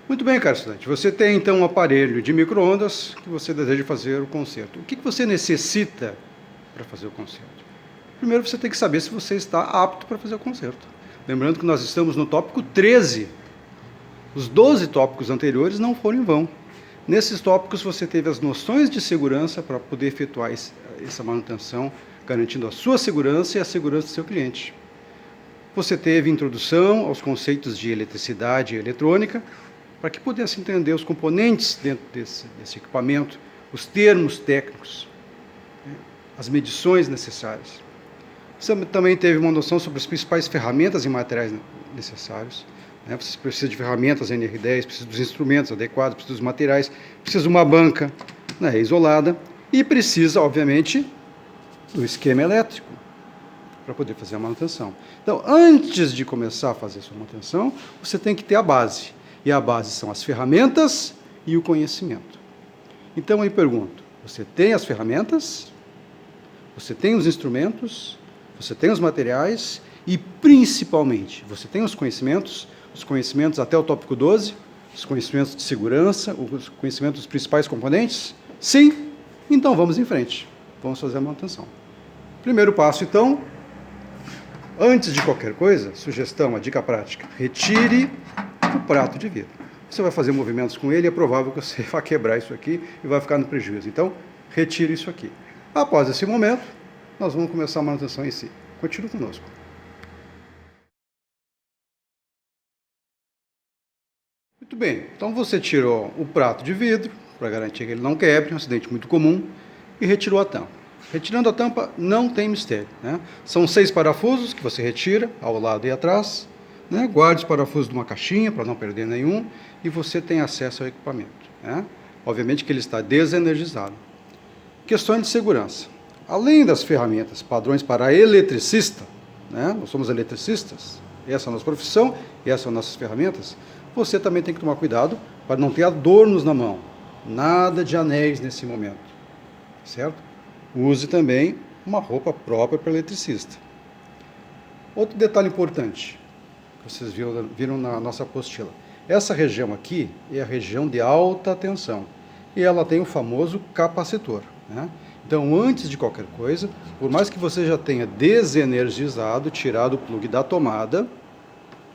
Muito bem, caro estudante. Você tem então um aparelho de micro-ondas que você deseja fazer o conserto. O que você necessita para fazer o conserto? Primeiro você tem que saber se você está apto para fazer o conserto. Lembrando que nós estamos no tópico 13. Os 12 tópicos anteriores não foram em vão. Nesses tópicos você teve as noções de segurança para poder efetuar essa manutenção, garantindo a sua segurança e a segurança do seu cliente. Você teve introdução aos conceitos de eletricidade e eletrônica, para que pudesse entender os componentes dentro desse equipamento, os termos técnicos, as medições necessárias. Você também teve uma noção sobre as principais ferramentas e materiais necessários. Você precisa de ferramentas NR10, precisa dos instrumentos adequados, precisa dos materiais, precisa de uma banca isolada e precisa, obviamente, do esquema elétrico para poder fazer a manutenção. Então, antes de começar a fazer a sua manutenção, você tem que ter a base. E a base são as ferramentas e o conhecimento. Então, eu pergunto, você tem as ferramentas? Você tem os instrumentos? Você tem os materiais? E, principalmente, você tem os conhecimentos até o tópico 12, os conhecimentos de segurança, os conhecimentos dos principais componentes? Sim? Então, vamos em frente. Vamos fazer a manutenção. Primeiro passo, então, antes de qualquer coisa, sugestão, a dica prática, retire o prato de vidro. Você vai fazer movimentos com ele, é provável que você vá quebrar isso aqui e vai ficar no prejuízo. Então, retire isso aqui. Após esse momento, nós vamos começar a manutenção em si. Continue conosco. Muito bem, então você tirou o prato de vidro, para garantir que ele não quebre, um acidente muito comum, e retirou a tampa. Retirando a tampa, não tem mistério. São 6 parafusos que você retira, ao lado e atrás. Guarde os parafusos de uma caixinha para não perder nenhum e você tem acesso ao equipamento. Obviamente que ele está desenergizado. Questões de segurança. Além das ferramentas padrões para eletricista, nós somos eletricistas, essa é a nossa profissão, essas são as nossas ferramentas, você também tem que tomar cuidado para não ter adornos na mão. Nada de anéis nesse momento. Certo? Use também uma roupa própria para eletricista. Outro detalhe importante. Vocês viram na nossa apostila. Essa região aqui é a região de alta tensão e ela tem o famoso capacitor. Então, antes de qualquer coisa, por mais que você já tenha desenergizado, tirado o plug da tomada,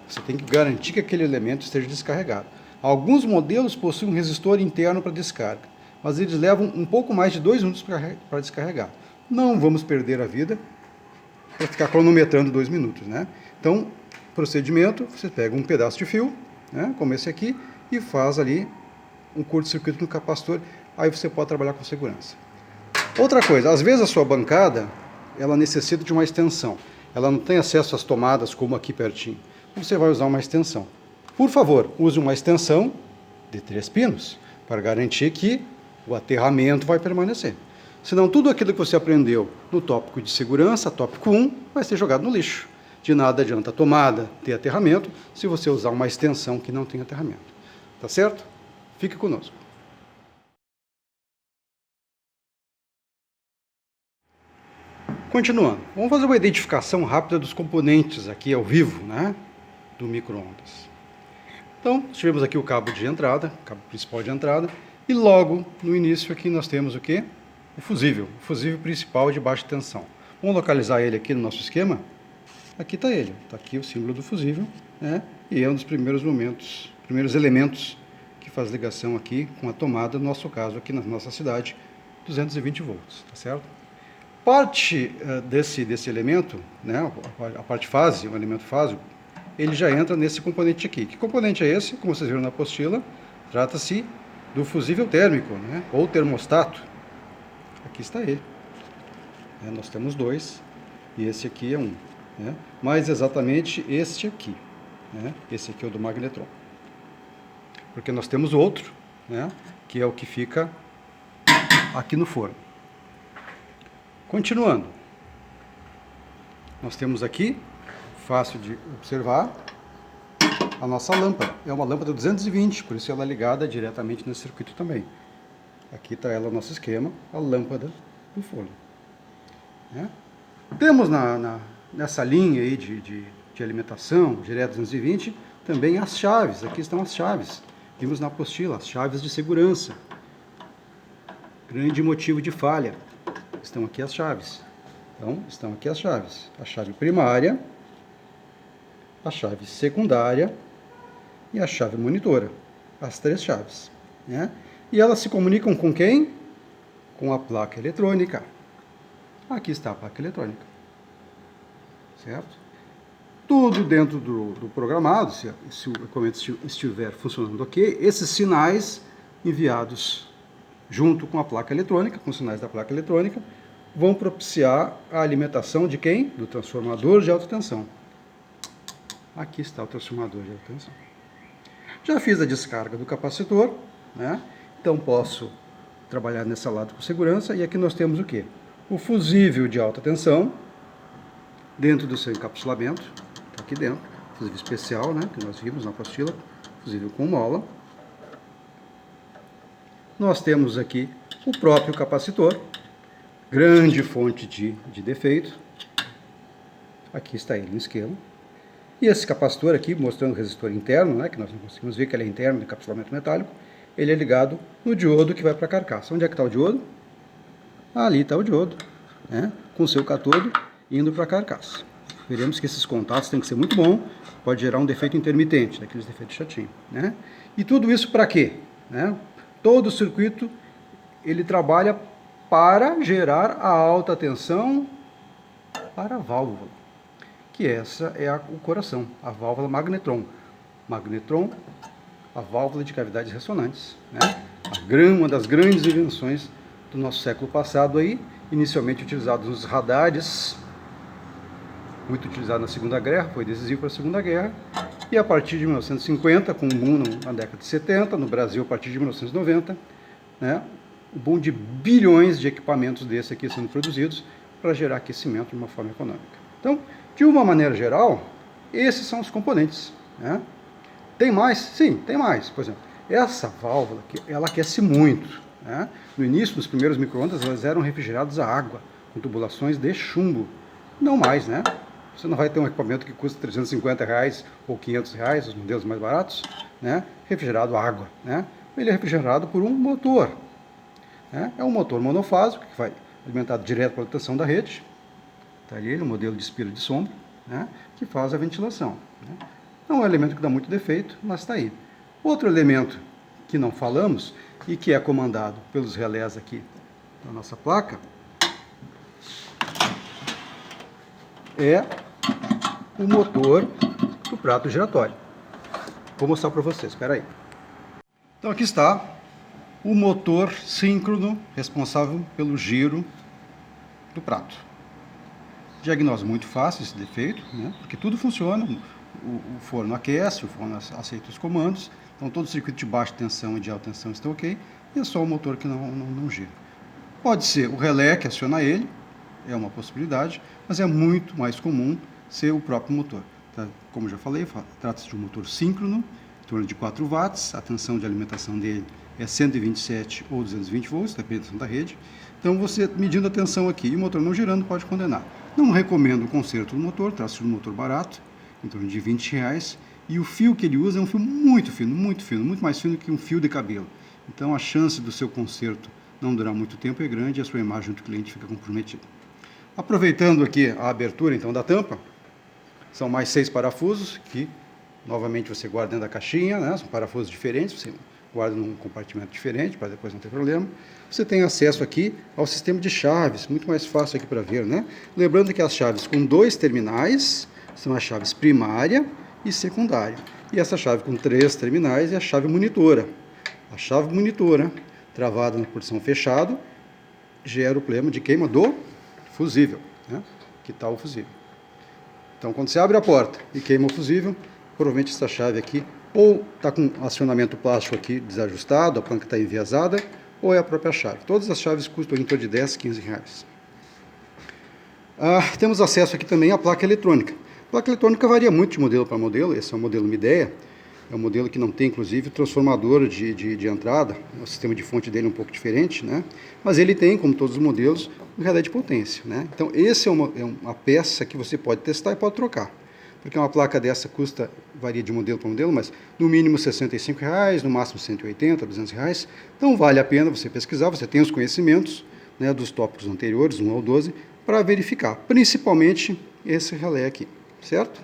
você tem que garantir que aquele elemento esteja descarregado. Alguns modelos possuem um resistor interno para descarga, mas eles levam um pouco mais de 2 minutos para descarregar. Não vamos perder a vida para ficar cronometrando 2 minutos. Então, procedimento, você pega um pedaço de fio, como esse aqui, e faz ali um curto-circuito no capacitor, aí você pode trabalhar com segurança. Outra coisa, às vezes a sua bancada, ela necessita de uma extensão, ela não tem acesso às tomadas como aqui pertinho, você vai usar uma extensão. Por favor, use uma extensão de 3 pinos, para garantir que o aterramento vai permanecer. Senão tudo aquilo que você aprendeu no tópico de segurança, tópico 1, vai ser jogado no lixo. De nada adianta a tomada ter aterramento se você usar uma extensão que não tem aterramento. Tá certo? Fique conosco. Continuando, vamos fazer uma identificação rápida dos componentes aqui ao vivo, do micro-ondas. Então, tivemos aqui o cabo de entrada, o cabo principal de entrada, e logo no início aqui nós temos o quê? O fusível principal de baixa tensão. Vamos localizar ele aqui no nosso esquema? Aqui está ele, está aqui o símbolo do fusível, e é um dos primeiros elementos que faz ligação aqui com a tomada, no nosso caso aqui na nossa cidade, 220 volts, tá certo? Parte desse elemento, a parte fase, o elemento fase, ele já entra nesse componente aqui. Que componente é esse? Como vocês viram na apostila, trata-se do fusível térmico, ou termostato. Aqui está ele. Nós temos 2, e esse aqui é 1. Mais exatamente este aqui. Esse aqui é o do magnetron. Porque nós temos outro, que é o que fica aqui no forno. Continuando. Nós temos aqui, fácil de observar, a nossa lâmpada. É uma lâmpada 220, por isso ela é ligada diretamente nesse circuito também. Aqui está ela, nosso esquema, a lâmpada do forno. Temos nessa linha aí de alimentação, direto 220, também as chaves. Aqui estão as chaves. Vimos na apostila as chaves de segurança. Grande motivo de falha. Estão aqui as chaves. Então, estão aqui as chaves. A chave primária, a chave secundária e a chave monitora. As 3 chaves, né? E elas se comunicam com quem? Com a placa eletrônica. Aqui está a placa eletrônica. Certo? Tudo dentro do programado, se o equipamento estiver funcionando ok, esses sinais enviados junto com a placa eletrônica, com os sinais da placa eletrônica, vão propiciar a alimentação de quem? Do transformador de alta tensão. Aqui está o transformador de alta tensão. Já fiz a descarga do capacitor, né? Então posso trabalhar nessa lado com segurança. E aqui nós temos o quê? O fusível de alta tensão dentro do seu encapsulamento, tá aqui dentro, fusível especial, né? Que nós vimos na apostila, fusível com mola. Nós temos aqui o próprio capacitor, grande fonte de defeito. Aqui está ele no esquema. E esse capacitor aqui, mostrando o resistor interno, né, que nós não conseguimos ver que ele é interno do encapsulamento metálico, ele é ligado no diodo que vai para a carcaça. Onde é que está o diodo? Ali está o diodo, né, com o seu catodo indo para a carcaça. Veremos que esses contatos têm que ser muito bom, pode gerar um defeito intermitente, daqueles defeitos chatinhos, né? E tudo isso para quê? Né? Todo o circuito ele trabalha para gerar a alta tensão para a válvula, que essa é o coração, a válvula magnetron. Magnetron, a válvula de cavidades ressonantes, né? Uma das grandes invenções do nosso século passado aí, inicialmente utilizados nos radares, muito utilizado na Segunda Guerra, foi decisivo para a Segunda Guerra, e a partir de 1950, com o boom na década de 70, no Brasil a partir de 1990, né, o boom de bilhões de equipamentos desses aqui sendo produzidos para gerar aquecimento de uma forma econômica. Então, de uma maneira geral, esses são os componentes, né? Tem mais? Sim, tem mais. Por exemplo, essa válvula, ela aquece muito, né? No início, nos primeiros micro-ondas, elas eram refrigeradas a água, com tubulações de chumbo. Não mais, né? Você não vai ter um equipamento que custa R$350 ou R$500, os modelos mais baratos, né? Refrigerado a água, né? Ele é refrigerado por um motor, né? É um motor monofásico que vai alimentado direto pela tensão da rede. Está ali o modelo de espira de sombra, né? Que faz a ventilação, né? Não é um elemento que dá muito defeito, mas está aí. Outro elemento que não falamos e que é comandado pelos relés aqui da nossa placa é o motor do prato giratório. Vou mostrar para vocês, espera aí. Então aqui está o motor síncrono responsável pelo giro do prato. Diagnóstico muito fácil esse defeito, né? Porque tudo funciona, o forno aquece, o forno aceita os comandos, então todo o circuito de baixa tensão e de alta tensão está ok, e é só o motor que não gira. Pode ser o relé que aciona ele, é uma possibilidade, mas é muito mais comum ser o próprio motor. Tá? Como já falei, trata-se de um motor síncrono, em torno de 4 watts, a tensão de alimentação dele é 127 ou 220 volts, dependendo da rede. Então você medindo a tensão aqui e o motor não girando pode condenar. Não recomendo o conserto do motor, trata-se de um motor barato, em torno de R$20, e o fio que ele usa é um fio muito fino, muito mais fino que um fio de cabelo. Então a chance do seu conserto não durar muito tempo é grande e a sua imagem do cliente fica comprometida. Aproveitando aqui a abertura então da tampa, são mais 6 parafusos que novamente você guarda dentro da caixinha, né? São parafusos diferentes, você guarda num compartimento diferente para depois não ter problema. Você tem acesso aqui ao sistema de chaves, muito mais fácil aqui para ver, né? Lembrando que as chaves com 2 terminais são as chaves primária e secundária. E essa chave com 3 terminais é a chave monitora. A chave monitora, travada na posição fechada, gera o problema de queima do fusível, né? Que está o fusível. Então, quando você abre a porta e queima o fusível, provavelmente essa chave aqui ou está com acionamento plástico aqui desajustado, a panca está enviesada, ou é a própria chave. Todas as chaves custam em torno de R$10, R$15. Temos acesso aqui também à placa eletrônica. A placa eletrônica varia muito de modelo para modelo. Esse é o modelo Midea, é um modelo que não tem, inclusive, transformador de entrada. O sistema de fonte dele é um pouco diferente, né? Mas ele tem, como todos os modelos, um relé de potência, né? Então, esse é uma peça que você pode testar e pode trocar. porque uma placa dessa custa, varia de modelo para modelo, mas no mínimo R$ 65,00, no máximo R$ 180, R$ 200. Então vale a pena você pesquisar, você tem os conhecimentos, né, dos tópicos anteriores, 1 ao 12, para verificar, principalmente esse relé aqui, certo?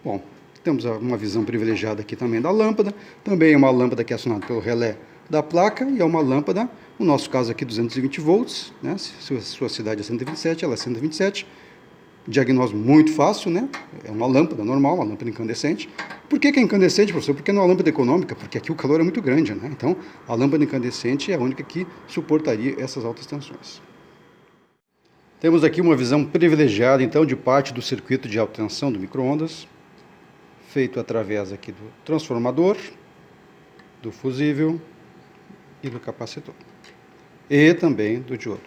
Bom, temos uma visão privilegiada aqui também da lâmpada, também é uma lâmpada que é acionada pelo relé da placa e é uma lâmpada, no nosso caso aqui 220 volts, né? Se a sua cidade é 127, ela é 127, diagnóstico muito fácil, né? É uma lâmpada normal, uma lâmpada incandescente. Por que é incandescente, professor? Porque não é uma lâmpada econômica, porque aqui o calor é muito grande, né? Então, a lâmpada incandescente é a única que suportaria essas altas tensões. Temos aqui uma visão privilegiada, então, de parte do circuito de alta tensão do micro-ondas, feito através aqui do transformador, do fusível e do capacitor. E também do diodo.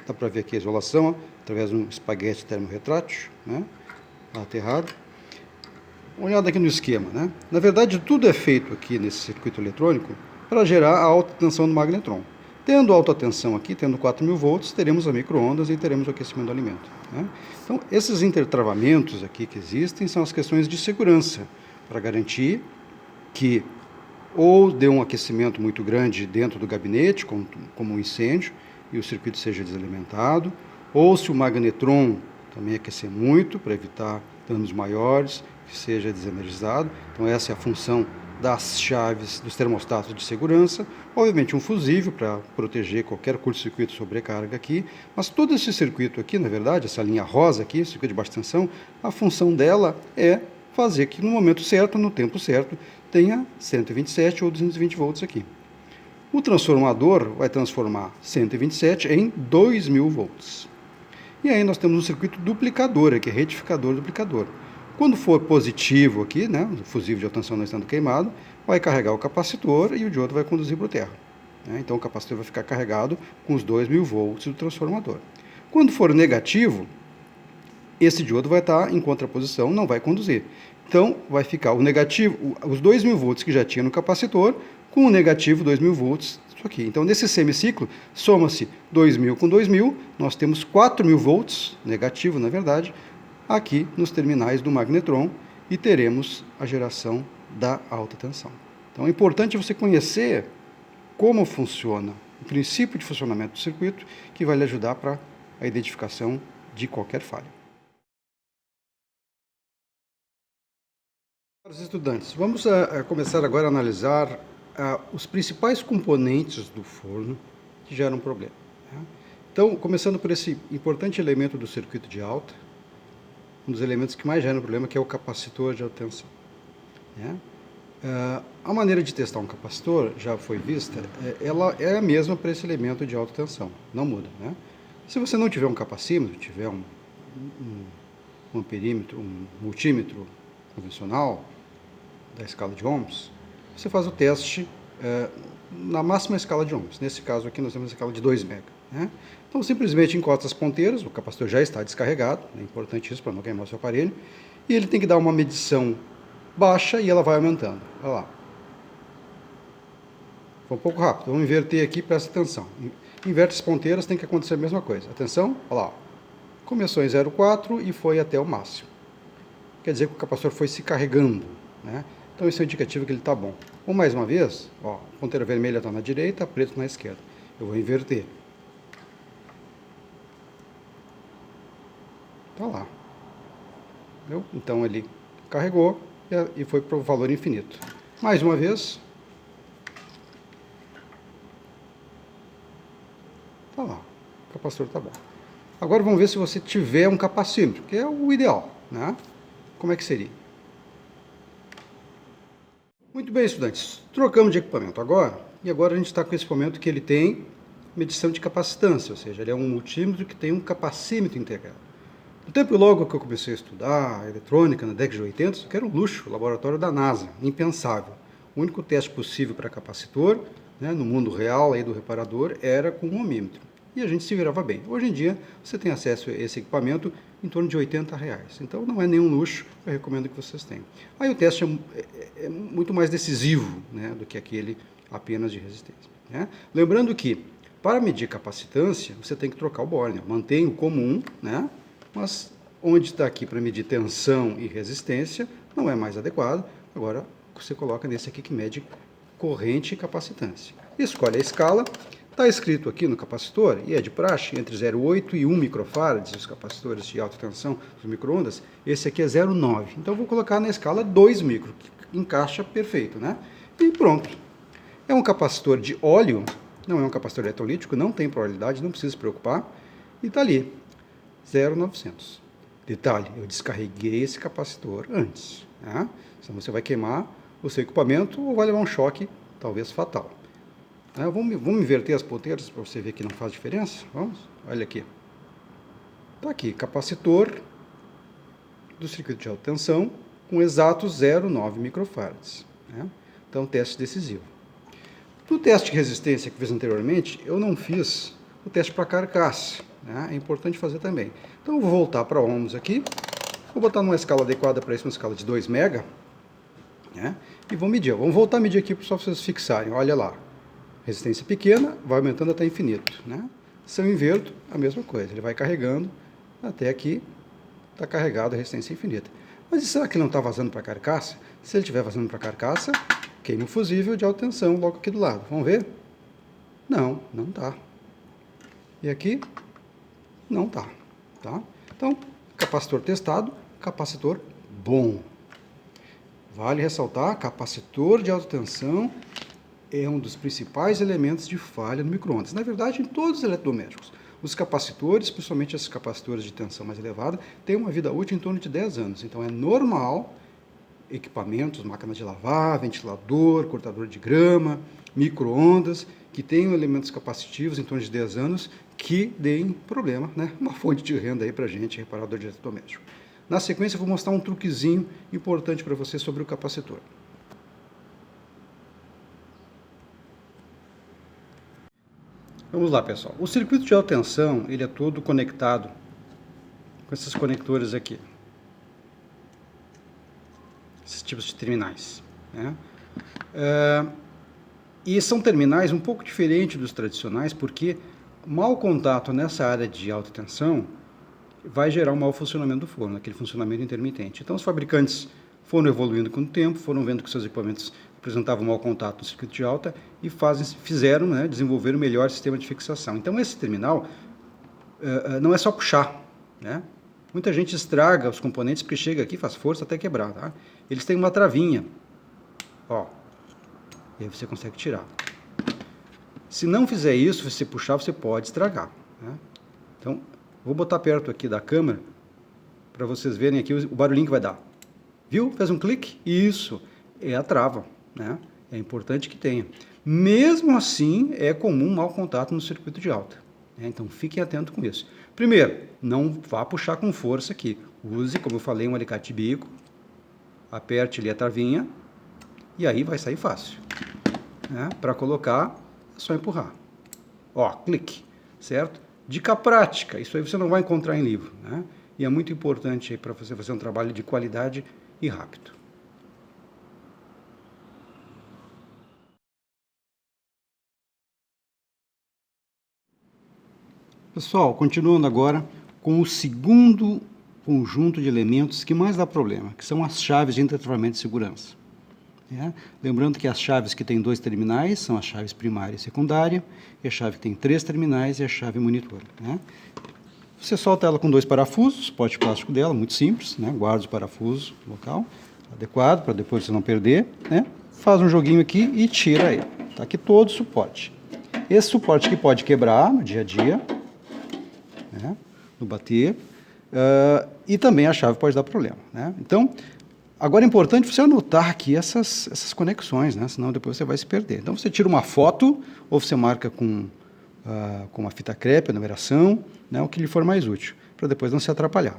Dá para ver aqui a isolação, através de um espaguete termorretrátil, né? Aterrado. Uma olhada aqui no esquema, né? Na verdade, tudo é feito aqui nesse circuito eletrônico para gerar a alta tensão do magnetron. Tendo alta tensão aqui, tendo 4.000 volts, teremos a micro-ondas e teremos o aquecimento do alimento, né? Então, esses intertravamentos aqui que existem são as questões de segurança, para garantir que ou dê um aquecimento muito grande dentro do gabinete, como um incêndio, e o circuito seja desalimentado, ou se o magnetron também aquecer muito, para evitar danos maiores, que seja desenergizado. Então essa é a função das chaves dos termostatos de segurança. Obviamente um fusível para proteger qualquer curto-circuito sobrecarga aqui, mas todo esse circuito aqui, na verdade, essa linha rosa aqui, circuito de baixa tensão, a função dela é fazer que no momento certo, no tempo certo, tenha 127 ou 220 volts aqui. O transformador vai transformar 127 em 2.000 volts. E aí nós temos um circuito duplicador aqui, retificador duplicador. Quando for positivo aqui, né, o fusível de alta tensão não estando queimado, vai carregar o capacitor e o diodo vai conduzir para o terra. Então o capacitor vai ficar carregado com os 2.000 volts do transformador. Quando for negativo, esse diodo vai estar em contraposição, não vai conduzir. Então, vai ficar o negativo, os 2.000 volts que já tinha no capacitor, com o negativo 2.000 volts, isso aqui. Então, nesse semiciclo, soma-se 2.000 com 2.000, nós temos 4.000 volts, negativo na verdade, aqui nos terminais do magnetron, e teremos a geração da alta tensão. Então, é importante você conhecer como funciona o princípio de funcionamento do circuito, que vai lhe ajudar para a identificação de qualquer falha. Para os estudantes, vamos começar agora a analisar os principais componentes do forno que geram problema, né? Então, começando por esse importante elemento do circuito de alta, um dos elementos que mais geram problema, que é o capacitor de alta tensão, né? A maneira de testar um capacitor, já foi vista, ela é a mesma para esse elemento de alta tensão, não muda, né? Se você não tiver um capacímetro, tiver um amperímetro, um multímetro convencional, da escala de ohms, você faz o teste na máxima escala de ohms. Nesse caso aqui nós temos a escala de 2 mega, né? Então simplesmente encosta as ponteiras, o capacitor já está descarregado, é importante isso para não queimar o seu aparelho, e ele tem que dar uma medição baixa e ela vai aumentando. Olha lá. Foi um pouco rápido, vamos inverter aqui, presta atenção. Inverte as ponteiras, tem que acontecer a mesma coisa. Atenção, olha lá. Começou em 0,4 e foi até o máximo. Quer dizer que o capacitor foi se carregando, né? Então isso é um indicativo que ele está bom. Ou mais uma vez, ó, a ponteira vermelha está na direita, preto na esquerda. Eu vou inverter. Está lá. Entendeu? Então ele carregou e foi para o valor infinito. Mais uma vez. Está lá. O capacitor está bom. Agora vamos ver se você tiver um capacímetro, que é o ideal, né? Como é que seria? Muito bem, estudantes. Trocamos de equipamento agora, e agora a gente está com esse equipamento que ele tem medição de capacitância, ou seja, ele é um multímetro que tem um capacímetro integrado. No tempo logo que eu comecei a estudar eletrônica, na década de 80, isso aqui era um luxo, o laboratório da NASA, impensável. O único teste possível para capacitor, né, no mundo real aí do reparador, era com um ohmímetro. E a gente se virava bem. Hoje em dia, você tem acesso a esse equipamento em torno de R$80. Então, não é nenhum luxo, eu recomendo que vocês tenham. Aí o teste é muito mais decisivo, né, do que aquele apenas de resistência, né? Lembrando que, para medir capacitância, você tem que trocar o Born. Mantém o comum, né, mas onde está aqui para medir tensão e resistência, não é mais adequado. Agora você coloca nesse aqui que mede corrente e capacitância. Escolhe a escala. Está escrito aqui no capacitor, e é de praxe, entre 0,8 e 1 microfarads, os capacitores de alta tensão, os micro-ondas. Esse aqui é 0,9. Então, eu vou colocar na escala 2 micro, que encaixa perfeito, né? E pronto. É um capacitor de óleo, não é um capacitor eletrolítico, não tem polaridade, não precisa se preocupar. E está ali, 0,900. Detalhe, eu descarreguei esse capacitor antes, né? Senão você vai queimar o seu equipamento ou vai levar um choque, talvez fatal. Vamos inverter as potências para você ver que não faz diferença. Vamos? Olha aqui. Está aqui, capacitor do circuito de alta tensão com exatos 0,9 microfarads. Né? Então, teste decisivo. No teste de resistência que fiz anteriormente, eu não fiz o teste para carcaça. Né? É importante fazer também. Então, eu vou voltar para ohms aqui. Vou botar numa escala adequada para isso, uma escala de 2 mega. Né? E vou medir. Vamos voltar a medir aqui para vocês fixarem. Olha lá. Resistência pequena, vai aumentando até infinito. Né? Se eu inverto, a mesma coisa. Ele vai carregando até aqui, está carregado a resistência infinita. Mas e será que ele não está vazando para a carcaça? Se ele estiver vazando para a carcaça, queima o fusível de alta tensão logo aqui do lado. Vamos ver? Não, não está. E aqui? Não está. Tá? Então, capacitor testado, capacitor bom. Vale ressaltar, capacitor de alta tensão é um dos principais elementos de falha no micro-ondas. Na verdade, em todos os eletrodomésticos. Os capacitores, principalmente esses capacitores de tensão mais elevada, têm uma vida útil em torno de 10 anos. Então, é normal equipamentos, máquina de lavar, ventilador, cortador de grama, micro-ondas, que tenham elementos capacitivos em torno de 10 anos, que deem problema, né? Uma fonte de renda aí para a gente, reparador de eletrodoméstico. Na sequência, eu vou mostrar um truquezinho importante para você sobre o capacitor. Vamos lá, pessoal. O circuito de alta tensão, ele é todo conectado com esses conectores aqui. Esses tipos de terminais. Né? E são terminais um pouco diferentes dos tradicionais, porque mau contato nessa área de alta tensão vai gerar um mau funcionamento do forno, aquele funcionamento intermitente. Então, os fabricantes foram evoluindo com o tempo, foram vendo que seus equipamentos apresentavam mau contato no circuito de alta e fizeram, né, desenvolver o melhor sistema de fixação. Então, esse terminal não é só puxar. Né? Muita gente estraga os componentes porque chega aqui, faz força até quebrar. Tá? Eles têm uma travinha. Ó, e aí você consegue tirar. Se não fizer isso, se você puxar, você pode estragar. Né? Então, vou botar perto aqui da câmera para vocês verem aqui o barulhinho que vai dar. Viu? Fez um clique? Isso é a trava. Né? É importante que tenha. Mesmo assim, é comum mau contato no circuito de alta. Né? Então, fiquem atentos com isso. Primeiro, não vá puxar com força aqui. Use, como eu falei, um alicate de bico. Aperte ali a travinha. E aí vai sair fácil. Né? Para colocar, é só empurrar. Ó, clique. Certo? Dica prática. Isso aí você não vai encontrar em livro. Né? E é muito importante para você fazer um trabalho de qualidade e rápido. Pessoal, continuando agora com o segundo conjunto de elementos que mais dá problema, que são as chaves de intertravamento de segurança. Lembrando que as chaves que têm 2 terminais são as chaves primária e secundária, e a chave que tem 3 terminais é a chave monitor. Você solta ela com 2 parafusos, pote plástico dela, muito simples, guarda os parafusos no local adequado, para depois você não perder, faz um joguinho aqui e tira ele. Está aqui todo o suporte. Esse suporte que pode quebrar no dia a dia, no bater, e também a chave pode dar problema. Então, agora é importante você anotar aqui essas conexões, senão depois você vai se perder. Então, você tira uma foto, ou você marca com uma fita crepe, a numeração, o que lhe for mais útil, para depois não se atrapalhar.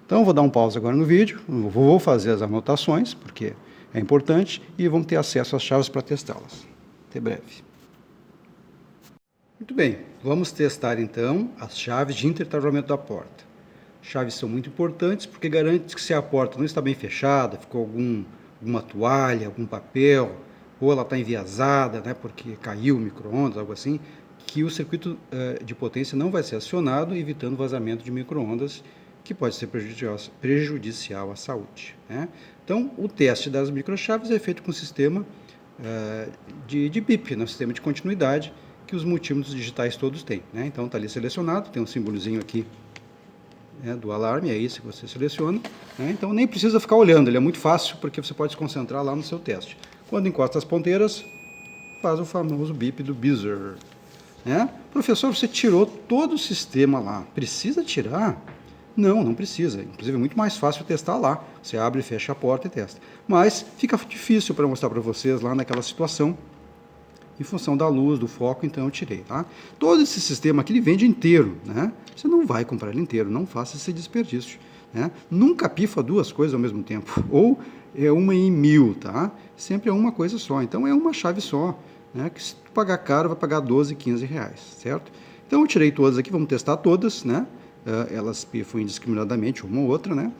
Então, eu vou dar um pause agora no vídeo, vou fazer as anotações, porque é importante, e vamos ter acesso às chaves para testá-las. Até breve. Muito bem, vamos testar então as chaves de intertravamento da porta. Chaves são muito importantes porque garantem que se a porta não está bem fechada, ficou alguma toalha, algum papel, ou ela está enviesada, porque caiu o micro-ondas, algo assim, que o circuito de potência não vai ser acionado, evitando vazamento de micro-ondas que pode ser prejudicial à saúde, né? Então, o teste das microchaves é feito com o sistema de BIP, né? Sistema de continuidade, que os multímetros digitais todos têm, né? Então, está ali selecionado, tem um símbolozinho aqui, né, do alarme, é isso que você seleciona, né? Então, nem precisa ficar olhando, ele é muito fácil, porque você pode se concentrar lá no seu teste. Quando encosta as ponteiras, faz o famoso BIP do buzzer, né? Professor, você tirou todo o sistema lá, precisa tirar? Não, não precisa. Inclusive é muito mais fácil testar lá. Você abre e fecha a porta e testa. Mas fica difícil para mostrar para vocês lá naquela situação, em função da luz, do foco, então eu tirei, tá? Todo esse sistema aqui ele vende inteiro, né? Você não vai comprar ele inteiro, não faça esse desperdício, né? Nunca pifa duas coisas ao mesmo tempo, ou é uma em 1000, tá? Sempre é uma coisa só, então é uma chave só, né? Que se pagar caro vai pagar 12, 15 reais, certo? Então eu tirei todas aqui, vamos testar todas, né? Elas pifam indiscriminadamente, uma ou outra, né?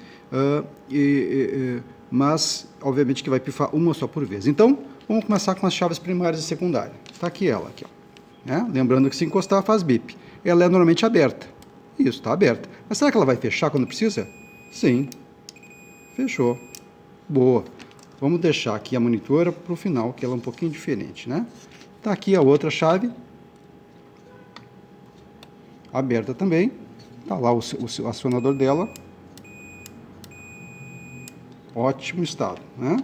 Mas, obviamente, que vai pifar uma só por vez. Então, vamos começar com as chaves primárias e secundárias. Está aqui ela, aqui, ó, né? Lembrando que se encostar faz bip. Ela é normalmente aberta. Isso, está aberta. Mas será que ela vai fechar quando precisa? Sim. Fechou. Boa. Vamos deixar aqui a monitora para o final, que ela é um pouquinho diferente, né? Está aqui a outra chave. Aberta também. Está lá o acionador dela. Ótimo estado, né?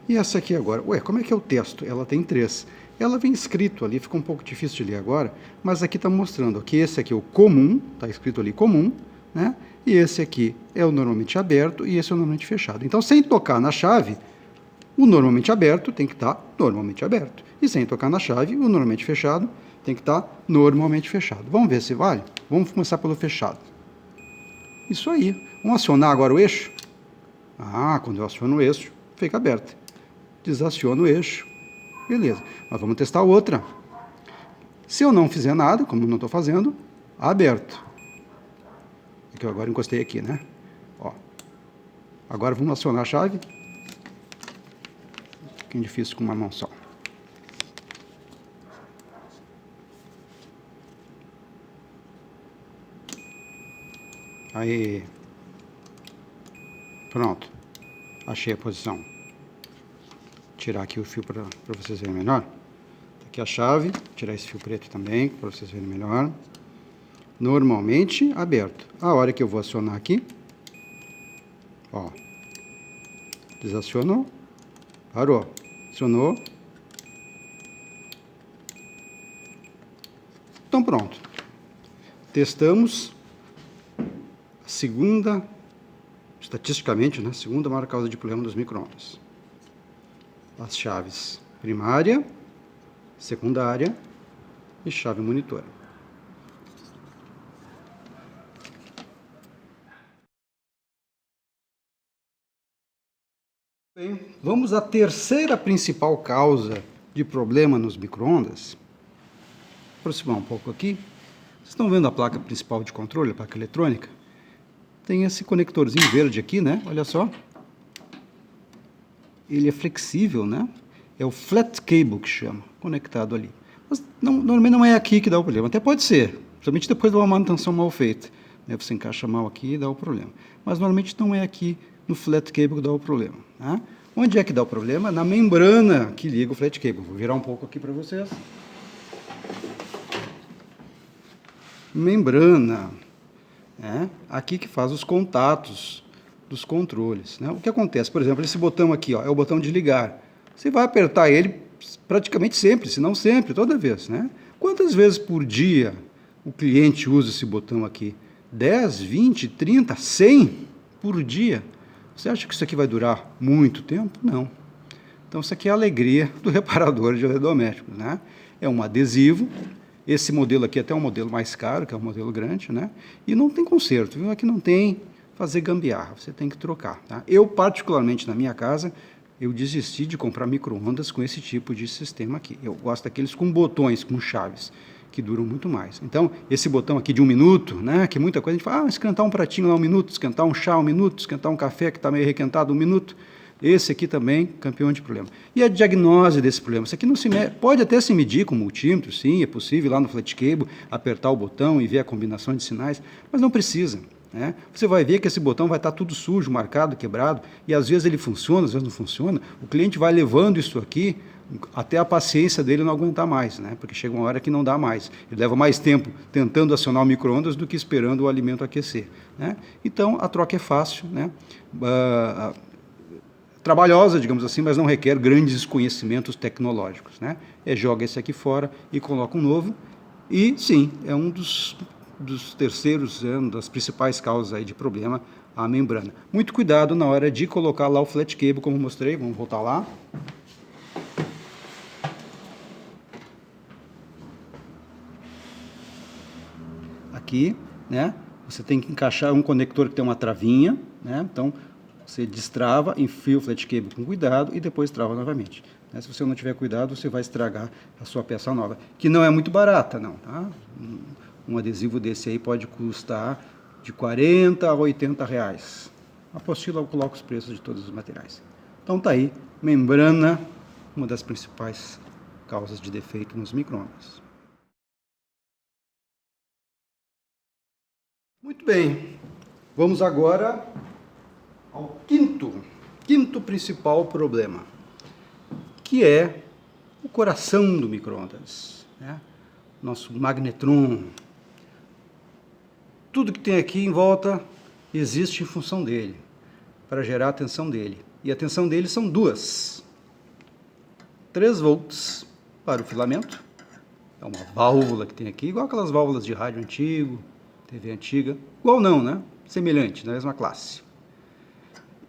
E essa aqui agora? Ué, como é que eu testo? Ela tem 3. Ela vem escrito ali, fica um pouco difícil de ler agora, mas aqui está mostrando que esse aqui é o comum, está escrito ali comum, né? E esse aqui é o normalmente aberto e esse é o normalmente fechado. Então, sem tocar na chave, o normalmente aberto tem que estar normalmente aberto. E sem tocar na chave, o normalmente fechado tem que estar normalmente fechado. Vamos ver se vale? Vamos começar pelo fechado. Isso aí. Vamos acionar agora o eixo? Ah, quando eu aciono o eixo, fica aberto. Desaciono o eixo. Beleza. Mas vamos testar outra. Se eu não fizer nada, como eu não estou fazendo, aberto. Que eu agora encostei aqui, né? Ó. Agora vamos acionar a chave. Um pouquinho difícil com uma mão só. Aí. Pronto. Achei a posição. Tirar aqui o fio para vocês verem melhor. Aqui a chave. Tirar esse fio preto também, para vocês verem melhor. Normalmente aberto. A hora que eu vou acionar aqui. Ó. Desacionou. Parou. Acionou. Então pronto. Testamos. A segunda, estatisticamente, né, segunda maior causa de problema dos micro-ondas. As chaves primária, secundária e chave monitora. Bem, vamos à terceira principal causa de problema nos micro-ondas. Vou aproximar um pouco aqui. Vocês estão vendo a placa principal de controle, a placa eletrônica? Tem esse conectorzinho verde aqui, né? Olha só. Ele é flexível, né? É o flat cable que chama, conectado ali. Mas normalmente não é aqui que dá o problema. Até pode ser, principalmente depois de uma manutenção mal feita, né? Você encaixa mal aqui e dá o problema. Mas normalmente não é aqui no flat cable que dá o problema, né? Onde é que dá o problema? Na membrana que liga o flat cable. Vou virar um pouco aqui para vocês. Membrana. Aqui que faz os contatos dos controles, né? O que acontece? Por exemplo, esse botão aqui, ó, é o botão de ligar. Você vai apertar ele praticamente sempre, se não sempre, toda vez, né? Quantas vezes por dia o cliente usa esse botão aqui? 10, 20, 30, 100 por dia? Você acha que isso aqui vai durar muito tempo? Não. Então, isso aqui é a alegria do reparador de eletrodomésticos, né? É um adesivo. Esse modelo aqui é até um modelo mais caro, que é um modelo grande, né? E não tem conserto, viu? Aqui não tem fazer gambiarra, você tem que trocar, tá? Eu, particularmente, na minha casa, eu desisti de comprar micro-ondas com esse tipo de sistema aqui. Eu gosto daqueles com botões, com chaves, que duram muito mais. Então, esse botão aqui de 1 minuto, né? Que muita coisa a gente fala, esquentar um pratinho lá 1 minuto, esquentar um chá 1 minuto, esquentar um café que está meio requentado 1 minuto. Esse aqui também, campeão de problema. E a diagnose desse problema? Isso aqui não se mede, pode até se medir com multímetro, sim, é possível lá no flat cable, apertar o botão e ver a combinação de sinais, mas não precisa, né? Você vai ver que esse botão vai estar tudo sujo, marcado, quebrado, e às vezes ele funciona, às vezes não funciona. O cliente vai levando isso aqui até a paciência dele não aguentar mais, né? Porque chega uma hora que não dá mais. Ele leva mais tempo tentando acionar o micro-ondas do que esperando o alimento aquecer, né? Então, a troca é fácil, né? Trabalhosa, digamos assim, mas não requer grandes conhecimentos tecnológicos, né? Joga esse aqui fora e coloca um novo. E, sim, é um dos terceiros, uma das principais causas aí de problema, a membrana. Muito cuidado na hora de colocar lá o flat cable, como mostrei. Vamos voltar lá. Aqui, né? Você tem que encaixar um conector que tem uma travinha, né? Então, você destrava, enfia o flat cable com cuidado e depois trava novamente. Se você não tiver cuidado, você vai estragar a sua peça nova, que não é muito barata, não, tá? Um adesivo desse aí pode custar de 40 a 80 reais. A apostila coloca os preços de todos os materiais. Então tá aí, membrana, uma das principais causas de defeito nos micro-ondas. Muito bem, vamos agora ao quinto principal problema, que é o coração do micro-ondas, né? Nosso magnetron. Tudo que tem aqui em volta existe em função dele, para gerar a tensão dele. E a tensão dele são duas. 3 volts para o filamento, é uma válvula que tem aqui, igual aquelas válvulas de rádio antigo, TV antiga, igual não, né? Semelhante, na mesma classe.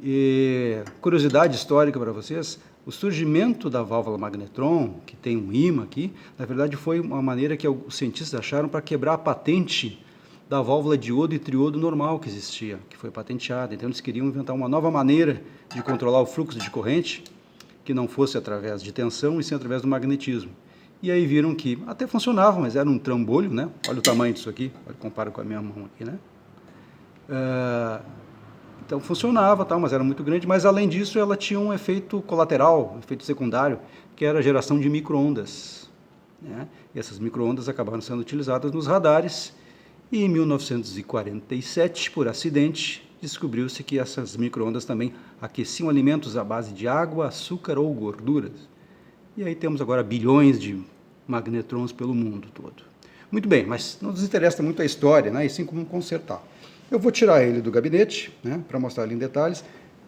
E curiosidade histórica para vocês, o surgimento da válvula magnetron, que tem um ímã aqui, na verdade foi uma maneira que os cientistas acharam para quebrar a patente da válvula diodo e triodo normal que existia, que foi patenteada. Então eles queriam inventar uma nova maneira de controlar o fluxo de corrente, que não fosse através de tensão e sim através do magnetismo. E aí viram que até funcionava, mas era um trambolho, né? Olha o tamanho disso aqui, compara com a minha mão aqui, né? Então funcionava, tá, mas era muito grande, mas além disso ela tinha um efeito colateral, um efeito secundário, que era a geração de micro-ondas, né? E essas micro-ondas acabaram sendo utilizadas nos radares, e em 1947, por acidente, descobriu-se que essas micro-ondas também aqueciam alimentos à base de água, açúcar ou gorduras. E aí temos agora bilhões de magnetrons pelo mundo todo. Muito bem, mas não nos interessa muito a história, né? E sim como consertar. Eu vou tirar ele do gabinete, né, para mostrar ele em detalhes.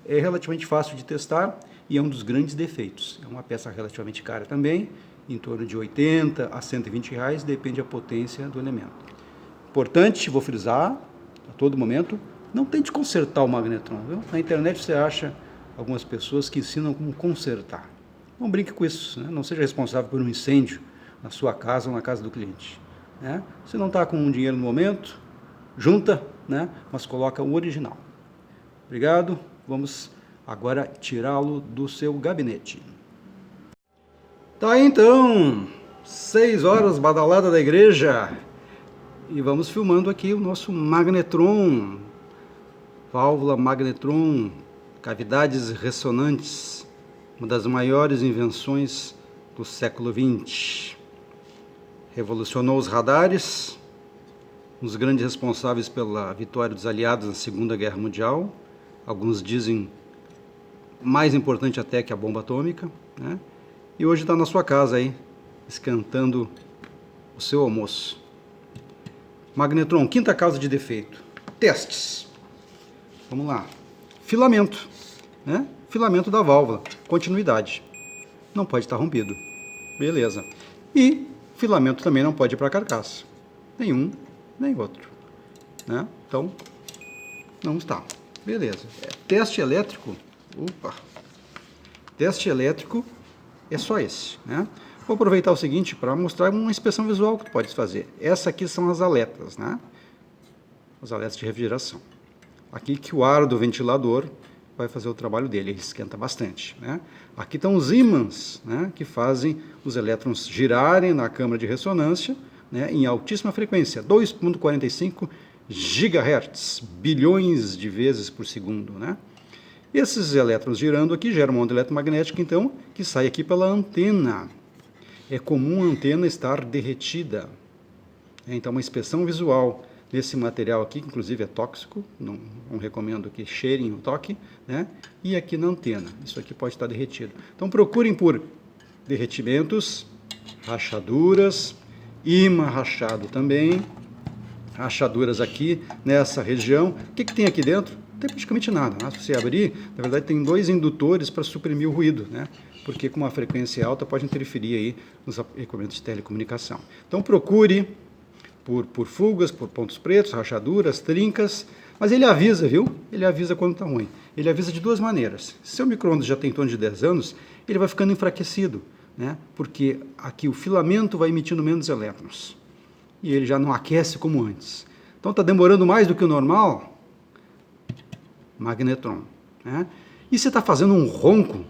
É relativamente fácil de testar e é um dos grandes defeitos. É uma peça relativamente cara também, em torno de 80 a 120 reais, depende da potência do elemento. Importante, vou frisar a todo momento, não tente consertar o magnetron, viu? Na internet você acha algumas pessoas que ensinam como consertar. Não brinque com isso, né? Não seja responsável por um incêndio na sua casa ou na casa do cliente, né? Se não está com dinheiro no momento, junta, né? Mas coloca o original. Obrigado, vamos agora tirá-lo do seu gabinete. Tá aí então, 6 horas badalada da igreja, e vamos filmando aqui o nosso magnetron, válvula magnetron, cavidades ressonantes, uma das maiores invenções do século XX. Revolucionou os radares, um dos grandes responsáveis pela vitória dos aliados na Segunda Guerra Mundial. Alguns dizem mais importante até que a bomba atômica, né? E hoje está na sua casa aí, esquentando o seu almoço. Magnetron, quinta causa de defeito. Testes. Vamos lá. Filamento, né? Filamento da válvula, continuidade. Não pode estar rompido. Beleza. E filamento também não pode ir para a carcaça. Nenhum, nem outro, né? Então, não está. Beleza. Teste elétrico. Teste elétrico é só esse, né? Vou aproveitar o seguinte para mostrar uma inspeção visual que tu pode fazer. Essa aqui são as aletas, né? As aletas de refrigeração. Aqui que o ar do ventilador vai fazer o trabalho dele, ele esquenta bastante, né? Aqui estão os ímãs, né, que fazem os elétrons girarem na câmara de ressonância, né, em altíssima frequência, 2,45 GHz, bilhões de vezes por segundo, né? Esses elétrons girando aqui geram uma onda eletromagnética, então, que sai aqui pela antena. É comum a antena estar derretida. Então, uma inspeção visual nesse material aqui, que inclusive é tóxico, não recomendo que cheirem o toque, né? E aqui na antena, isso aqui pode estar derretido. Então procurem por derretimentos, rachaduras, ímã rachado também, rachaduras aqui nessa região. O que tem aqui dentro? Não tem praticamente nada, né? Se você abrir, na verdade tem 2 indutores para suprimir o ruído, né? Porque com uma frequência alta pode interferir aí nos equipamentos de telecomunicação. Então procure por fugas, por pontos pretos, rachaduras, trincas, mas ele avisa, viu? Ele avisa quando está ruim. Ele avisa de 2 maneiras. Se seu micro-ondas já tem em torno de 10 anos, ele vai ficando enfraquecido, né? Porque aqui o filamento vai emitindo menos elétrons e ele já não aquece como antes. Então está demorando mais do que o normal, magnetron, né? E se está fazendo um ronco,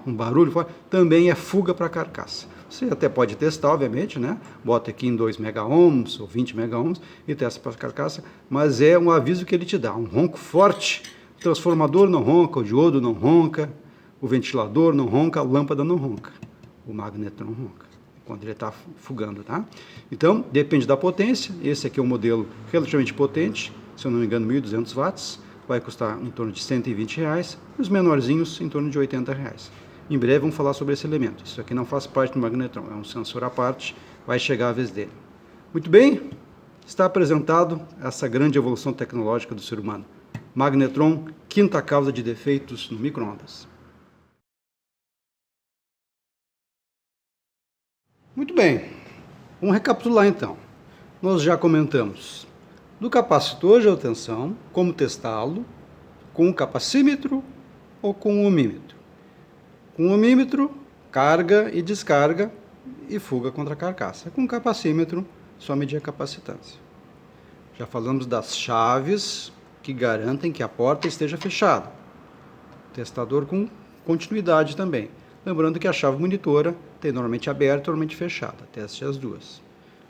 um barulho fora, também é fuga para a carcaça. Você até pode testar, obviamente, né? Bota aqui em 2 megaohms ou 20 megaohms e testa para a carcaça, mas é um aviso que ele te dá, um ronco forte. O transformador não ronca, o diodo não ronca, o ventilador não ronca, a lâmpada não ronca, o magnetron ronca quando ele está fugando, tá? Então, depende da potência. Esse aqui é um modelo relativamente potente, se eu não me engano, 1.200 watts, vai custar em torno de R$120, e os menorzinhos em torno de R$80. Em breve vamos falar sobre esse elemento. Isso aqui não faz parte do magnetron, é um sensor à parte, vai chegar a vez dele. Muito bem, está apresentado essa grande evolução tecnológica do ser humano. Magnetron, quinta causa de defeitos no micro-ondas. Muito bem, vamos recapitular então. Nós já comentamos do capacitor de tensão, como testá-lo, com o capacímetro ou com o ohmímetro. Com o ohmímetro, carga e descarga e fuga contra a carcaça. Com o capacímetro, só medir a capacitância. Já falamos das chaves que garantem que a porta esteja fechada. Testador com continuidade também. Lembrando que a chave monitora tem normalmente aberta ou normalmente fechada. Teste as duas.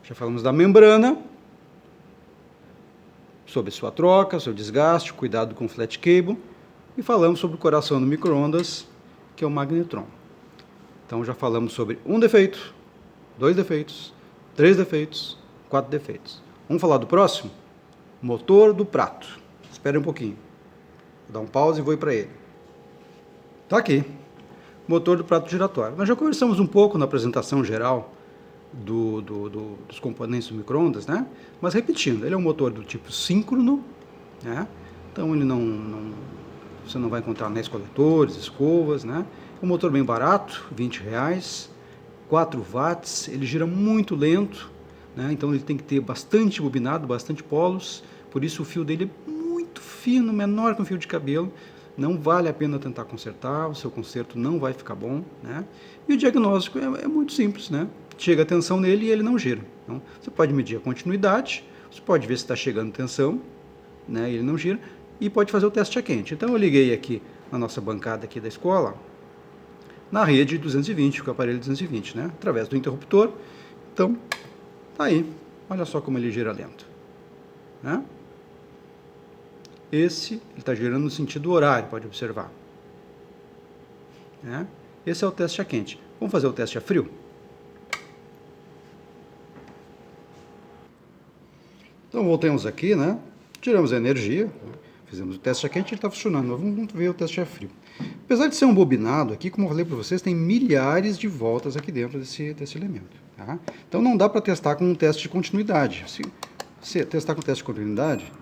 Já falamos da membrana, sobre sua troca, seu desgaste, cuidado com o flat cable. E falamos sobre o coração do micro-ondas, que é o magnetron. Então já falamos sobre um defeito, 2 defeitos, 3 defeitos, 4 defeitos. Vamos falar do próximo? Motor do prato. Espere um pouquinho. Vou dar um pause e vou ir para ele. Está aqui. Motor do prato giratório. Nós já conversamos um pouco na apresentação geral dos componentes do micro-ondas, né? Mas repetindo, ele é um motor do tipo síncrono, né? Então ele você não vai encontrar anéis coletores, escovas, né? Um motor bem barato, R$20, 4 watts, ele gira muito lento, né? Então ele tem que ter bastante bobinado, bastante polos, por isso o fio dele é muito fino, menor que um fio de cabelo. Não vale a pena tentar consertar, o seu conserto não vai ficar bom, né? E o diagnóstico é muito simples, né? Chega a tensão nele e ele não gira. Então, você pode medir a continuidade, você pode ver se está chegando tensão, né? E ele não gira, e pode fazer o teste a quente. Então eu liguei aqui na nossa bancada aqui da escola, na rede 220, com o aparelho 220, né? Através do interruptor. Então, tá aí. Olha só como ele gira lento, né? Esse, ele está girando no sentido horário, pode observar. Né? Esse é o teste a quente. Vamos fazer o teste a frio? Então, voltemos aqui, né? Tiramos a energia, fizemos o teste a quente, ele está funcionando. Mas vamos ver o teste a frio. Apesar de ser um bobinado aqui, como eu falei para vocês, tem milhares de voltas aqui dentro desse elemento. Tá? Então, não dá para testar com um teste de continuidade. Se testar com teste de continuidade,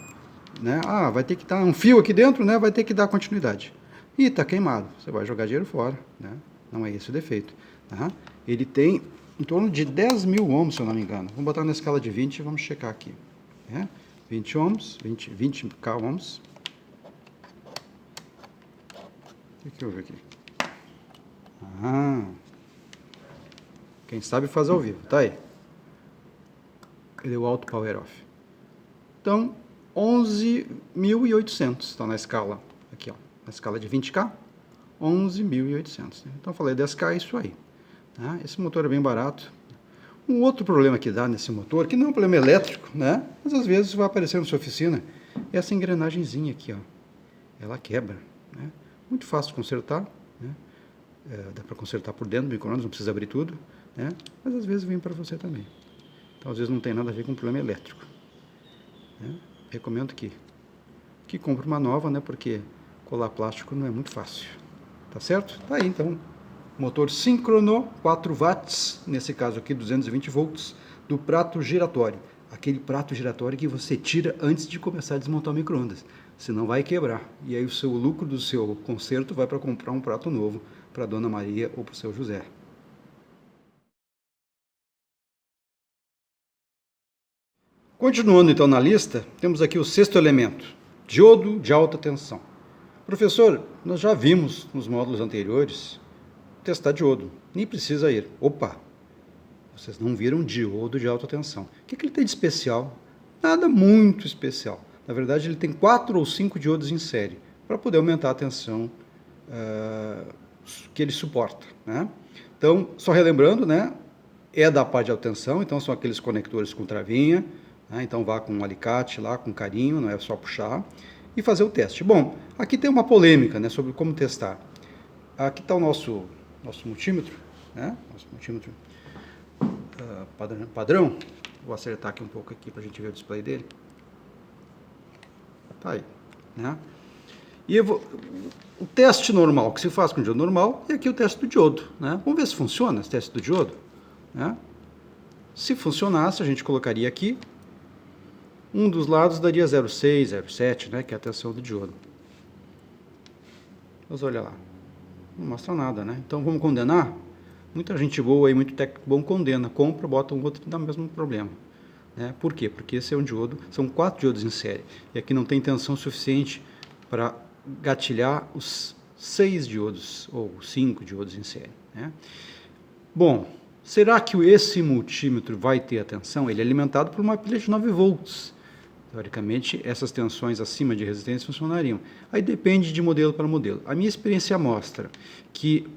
né? Vai ter que estar um fio aqui dentro, né? Vai ter que dar continuidade. E está queimado. Você vai jogar dinheiro fora, né? Não é esse o defeito. Tá? Ele tem em torno de 10.000 ohms, se eu não me engano. Vamos botar na escala de 20 e vamos checar aqui. Né? 20 ohms, 20k ohms. O que houve aqui? Quem sabe faz ao vivo. Tá aí. Cadê o auto power off? Então, 11.800 está na escala, aqui ó, na escala de 20k, 11.800. Então eu falei 10k, é isso aí. Tá? Esse motor é bem barato. Um outro problema que dá nesse motor, que não é um problema elétrico, né? Mas às vezes vai aparecer na sua oficina, é essa engrenagemzinha aqui, ó. Ela quebra, né? Muito fácil de consertar, né? Dá para consertar por dentro do micro-ondas, não precisa abrir tudo, né? Mas às vezes vem para você também. Então às vezes não tem nada a ver com problema elétrico. né? Recomendo que compre uma nova, né? Porque colar plástico não é muito fácil. Tá certo? Tá aí, então. Motor síncrono, 4 watts, nesse caso aqui 220 volts, do prato giratório. Aquele prato giratório que você tira antes de começar a desmontar o micro-ondas. Senão vai quebrar. E aí o lucro do seu conserto vai para comprar um prato novo para a Dona Maria ou para o seu José. Continuando então na lista, temos aqui o sexto elemento, diodo de alta tensão. Professor, nós já vimos nos módulos anteriores testar diodo, nem precisa ir. Opa, vocês não viram diodo de alta tensão. O que ele tem de especial? Nada muito especial. Na verdade, ele tem 4 ou 5 diodos em série, para poder aumentar a tensão que ele suporta, né? Então, só relembrando, né, é da parte de alta tensão, então são aqueles conectores com travinha, né? Então vá com um alicate lá, com carinho, não é só puxar, e fazer o teste. Bom, aqui tem uma polêmica, né, sobre como testar. Aqui está o nosso multímetro, né? Nosso multímetro padrão. Vou acertar aqui um pouco aqui para a gente ver o display dele. Tá aí, né? E o teste normal que se faz com o diodo normal é aqui o teste do diodo, né? Vamos ver se funciona esse teste do diodo, né? Se funcionasse, a gente colocaria aqui, um dos lados daria 0,6, 0,7, né? Que é a tensão do diodo. Mas olha lá, não mostra nada, né? Então vamos condenar? Muita gente boa aí, muito técnico bom condena, compra, bota um outro e dá o mesmo problema. Né? Por quê? Porque esse é um diodo, são 4 diodos em série, e aqui não tem tensão suficiente para gatilhar os 6 diodos, ou 5 diodos em série. Né? Bom, será que esse multímetro vai ter a tensão? Ele é alimentado por uma pilha de 9 volts. Teoricamente, essas tensões acima de resistência funcionariam. Aí depende de modelo para modelo. A minha experiência mostra que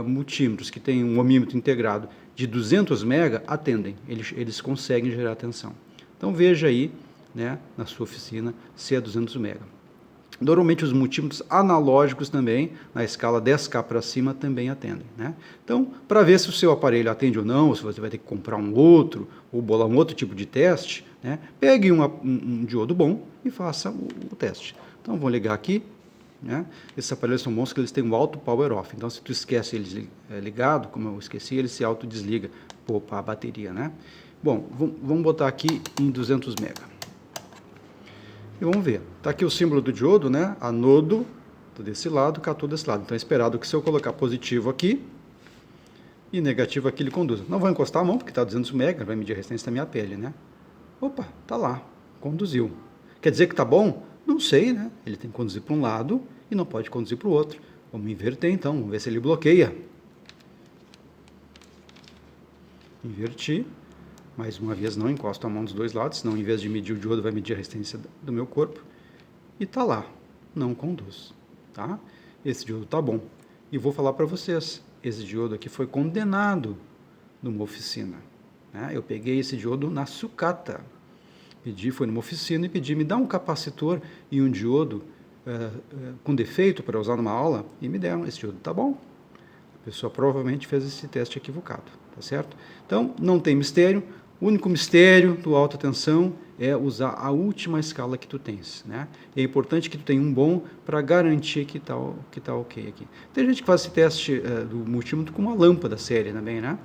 multímetros que têm um ohmímetro integrado de 200 mega atendem, eles conseguem gerar tensão. Então veja aí, né, na sua oficina, se é 200 mega. Normalmente os multímetros analógicos também, na escala 10K para cima, também atendem. Né? Então, para ver se o seu aparelho atende ou não, ou se você vai ter que comprar um outro, ou bolar um outro tipo de teste, né? Pegue um diodo bom e faça o teste. Então, vou ligar aqui. Né? Esses aparelhos são bons porque eles têm um alto power off. Então, se tu esquece ele ligado, como eu esqueci, ele se autodesliga, poupa a bateria. Né? Bom, vamos botar aqui em 200 mega. E vamos ver. Está aqui o símbolo do diodo, né? Anodo desse lado, cátodo desse lado. Então é esperado que se eu colocar positivo aqui e negativo aqui, ele conduza. Não vou encostar a mão, porque está 200 mega, vai medir a resistência da minha pele, né? Opa, tá lá, conduziu. Quer dizer que tá bom? Não sei, né? Ele tem que conduzir para um lado e não pode conduzir para o outro. Vamos inverter então, vamos ver se ele bloqueia. Inverti. Mais uma vez, não encosto a mão dos dois lados, senão, em vez de medir o diodo, vai medir a resistência do meu corpo. E tá lá, não conduz. Tá? Esse diodo tá bom. E vou falar para vocês, esse diodo aqui foi condenado numa oficina. Né? Eu peguei esse diodo na sucata. Foi numa oficina e pedi, me dá um capacitor e um diodo com defeito para usar numa aula, e me deram. Esse diodo tá bom. A pessoa provavelmente fez esse teste equivocado. Tá certo? Então, não tem mistério. O único mistério do alta tensão é usar a última escala que tu tens, né? É importante que tu tenha um bom para garantir que tá ok aqui. Tem gente que faz esse teste do multímetro com uma lâmpada séria também, né?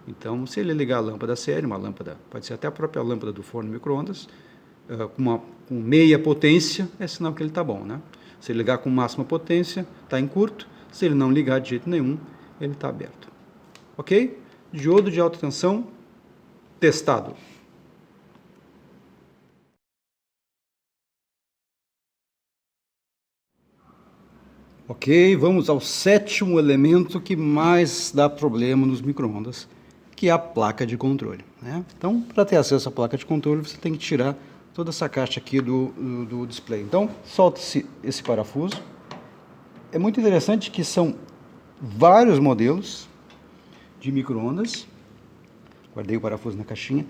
Então, se ele ligar a lâmpada séria, uma lâmpada, pode ser até a própria lâmpada do forno micro-ondas, com meia potência, é sinal que ele está bom, né? Se ele ligar com máxima potência, está em curto. Se ele não ligar de jeito nenhum, ele está aberto. Ok? Diodo de alta tensão testado. Ok, vamos ao sétimo elemento que mais dá problema nos micro-ondas, que é a placa de controle. Né? Então, para ter acesso à placa de controle, você tem que tirar toda essa caixa aqui do display. Então, solta esse parafuso. É muito interessante que são vários modelos de micro-ondas. Guardei o parafuso na caixinha.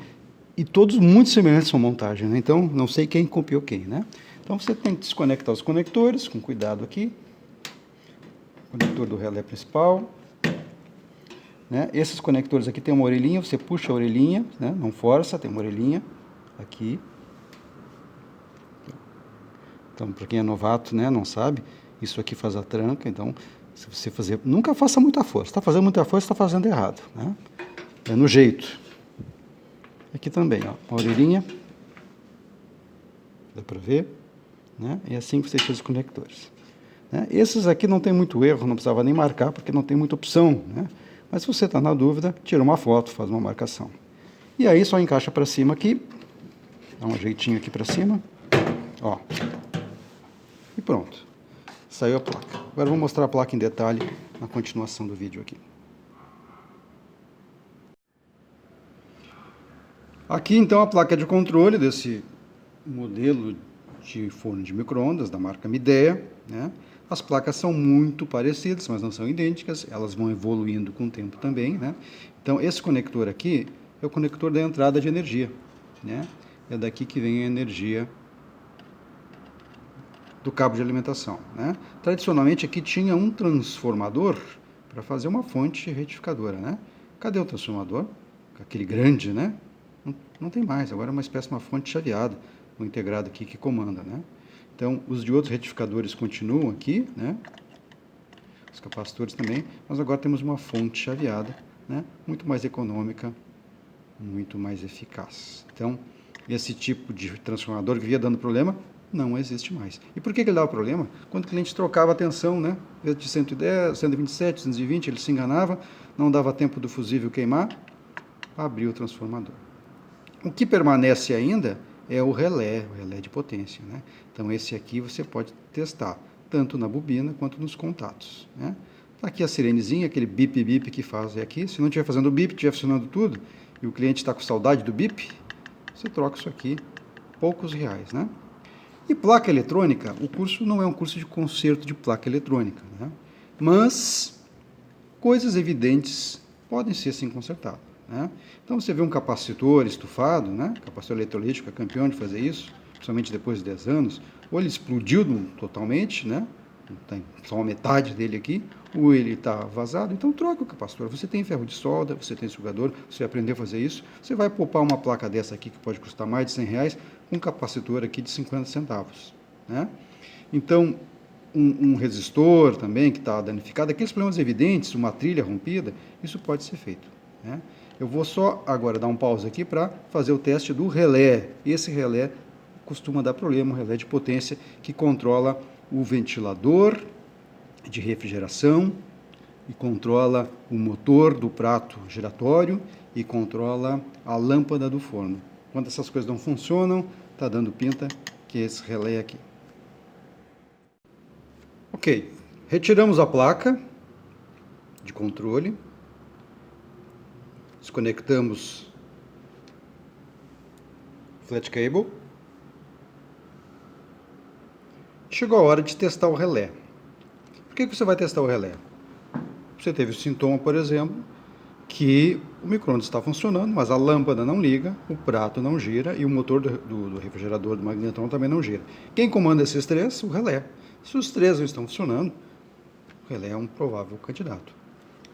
E todos muito semelhantes sua montagem, né? Então, não sei quem copiou quem, né? Então, você tem que desconectar os conectores, com cuidado aqui. Conector do relé principal. Né? Esses conectores aqui tem uma orelhinha, você puxa a orelhinha, né? Não força, tem uma orelhinha aqui. Então, para quem é novato, né, não sabe, isso aqui faz a tranca. Então, se você fazer, nunca faça muita força. Está fazendo muita força, está fazendo errado, né? É no jeito. Aqui também, ó, uma orelhinha. Dá para ver, né? É assim que você tira os conectores. Né? Esses aqui não tem muito erro, não precisava nem marcar, porque não tem muita opção, né? Mas se você está na dúvida, tira uma foto, faz uma marcação. E aí só encaixa para cima aqui, dá um jeitinho aqui para cima, ó. E pronto, saiu a placa. Agora eu vou mostrar a placa em detalhe na continuação do vídeo aqui. Aqui então a placa de controle desse modelo de forno de micro-ondas da marca Midea, né? As placas são muito parecidas, mas não são idênticas, elas vão evoluindo com o tempo também, né? Então esse conector aqui é o conector da entrada de energia, né? É daqui que vem a energia do cabo de alimentação, né? Tradicionalmente aqui tinha um transformador para fazer uma fonte retificadora, né? Cadê o transformador? Aquele grande, né? Não tem mais, agora é uma espécie de uma fonte chaveada, um integrado aqui que comanda, né? Então, os de outros retificadores continuam aqui, né? Os capacitores também, mas agora temos uma fonte chaveada, né? Muito mais econômica, muito mais eficaz. Então, esse tipo de transformador que via dando problema, não existe mais. E por que ele dava problema? Quando o cliente trocava a tensão, né? De 110, 127, 220, ele se enganava, não dava tempo do fusível queimar, abriu o transformador. O que permanece ainda é o relé de potência, né? Então esse aqui você pode testar, tanto na bobina quanto nos contatos, né? Tá aqui a sirenezinha, aquele bip que faz aqui. Se não estiver fazendo bip, estiver funcionando tudo, e o cliente está com saudade do bip, você troca isso aqui, poucos reais, né? E placa eletrônica, o curso não é um curso de conserto de placa eletrônica, né? Mas coisas evidentes podem ser sim consertadas, né? Então você vê um capacitor estufado, né? Capacitor eletrolítico é campeão de fazer isso, principalmente depois de 10 anos, ou ele explodiu totalmente, né? Tem só uma metade dele aqui, ou ele está vazado, então troca o capacitor. Você tem ferro de solda, você tem sugador, você vai aprender a fazer isso, você vai poupar uma placa dessa aqui que pode custar mais de 100 reais, com um capacitor aqui de 50 centavos, né? Então, um resistor também que está danificado, aqueles problemas evidentes, uma trilha rompida, isso pode ser feito, né? Eu vou só agora dar um pause aqui para fazer o teste do relé. Esse relé costuma dar problema, um relé de potência que controla o ventilador de refrigeração e controla o motor do prato giratório e controla a lâmpada do forno. Quando essas coisas não funcionam, está dando pinta que é esse relé aqui. Ok, retiramos a placa de controle, desconectamos o flat cable. Chegou a hora de testar o relé. Por que você vai testar o relé? Você teve o sintoma, por exemplo, que o micro-ondas está funcionando, mas a lâmpada não liga, o prato não gira e o motor do refrigerador, do magnetron, também não gira. Quem comanda esses três? O relé. Se os três não estão funcionando, o relé é um provável candidato.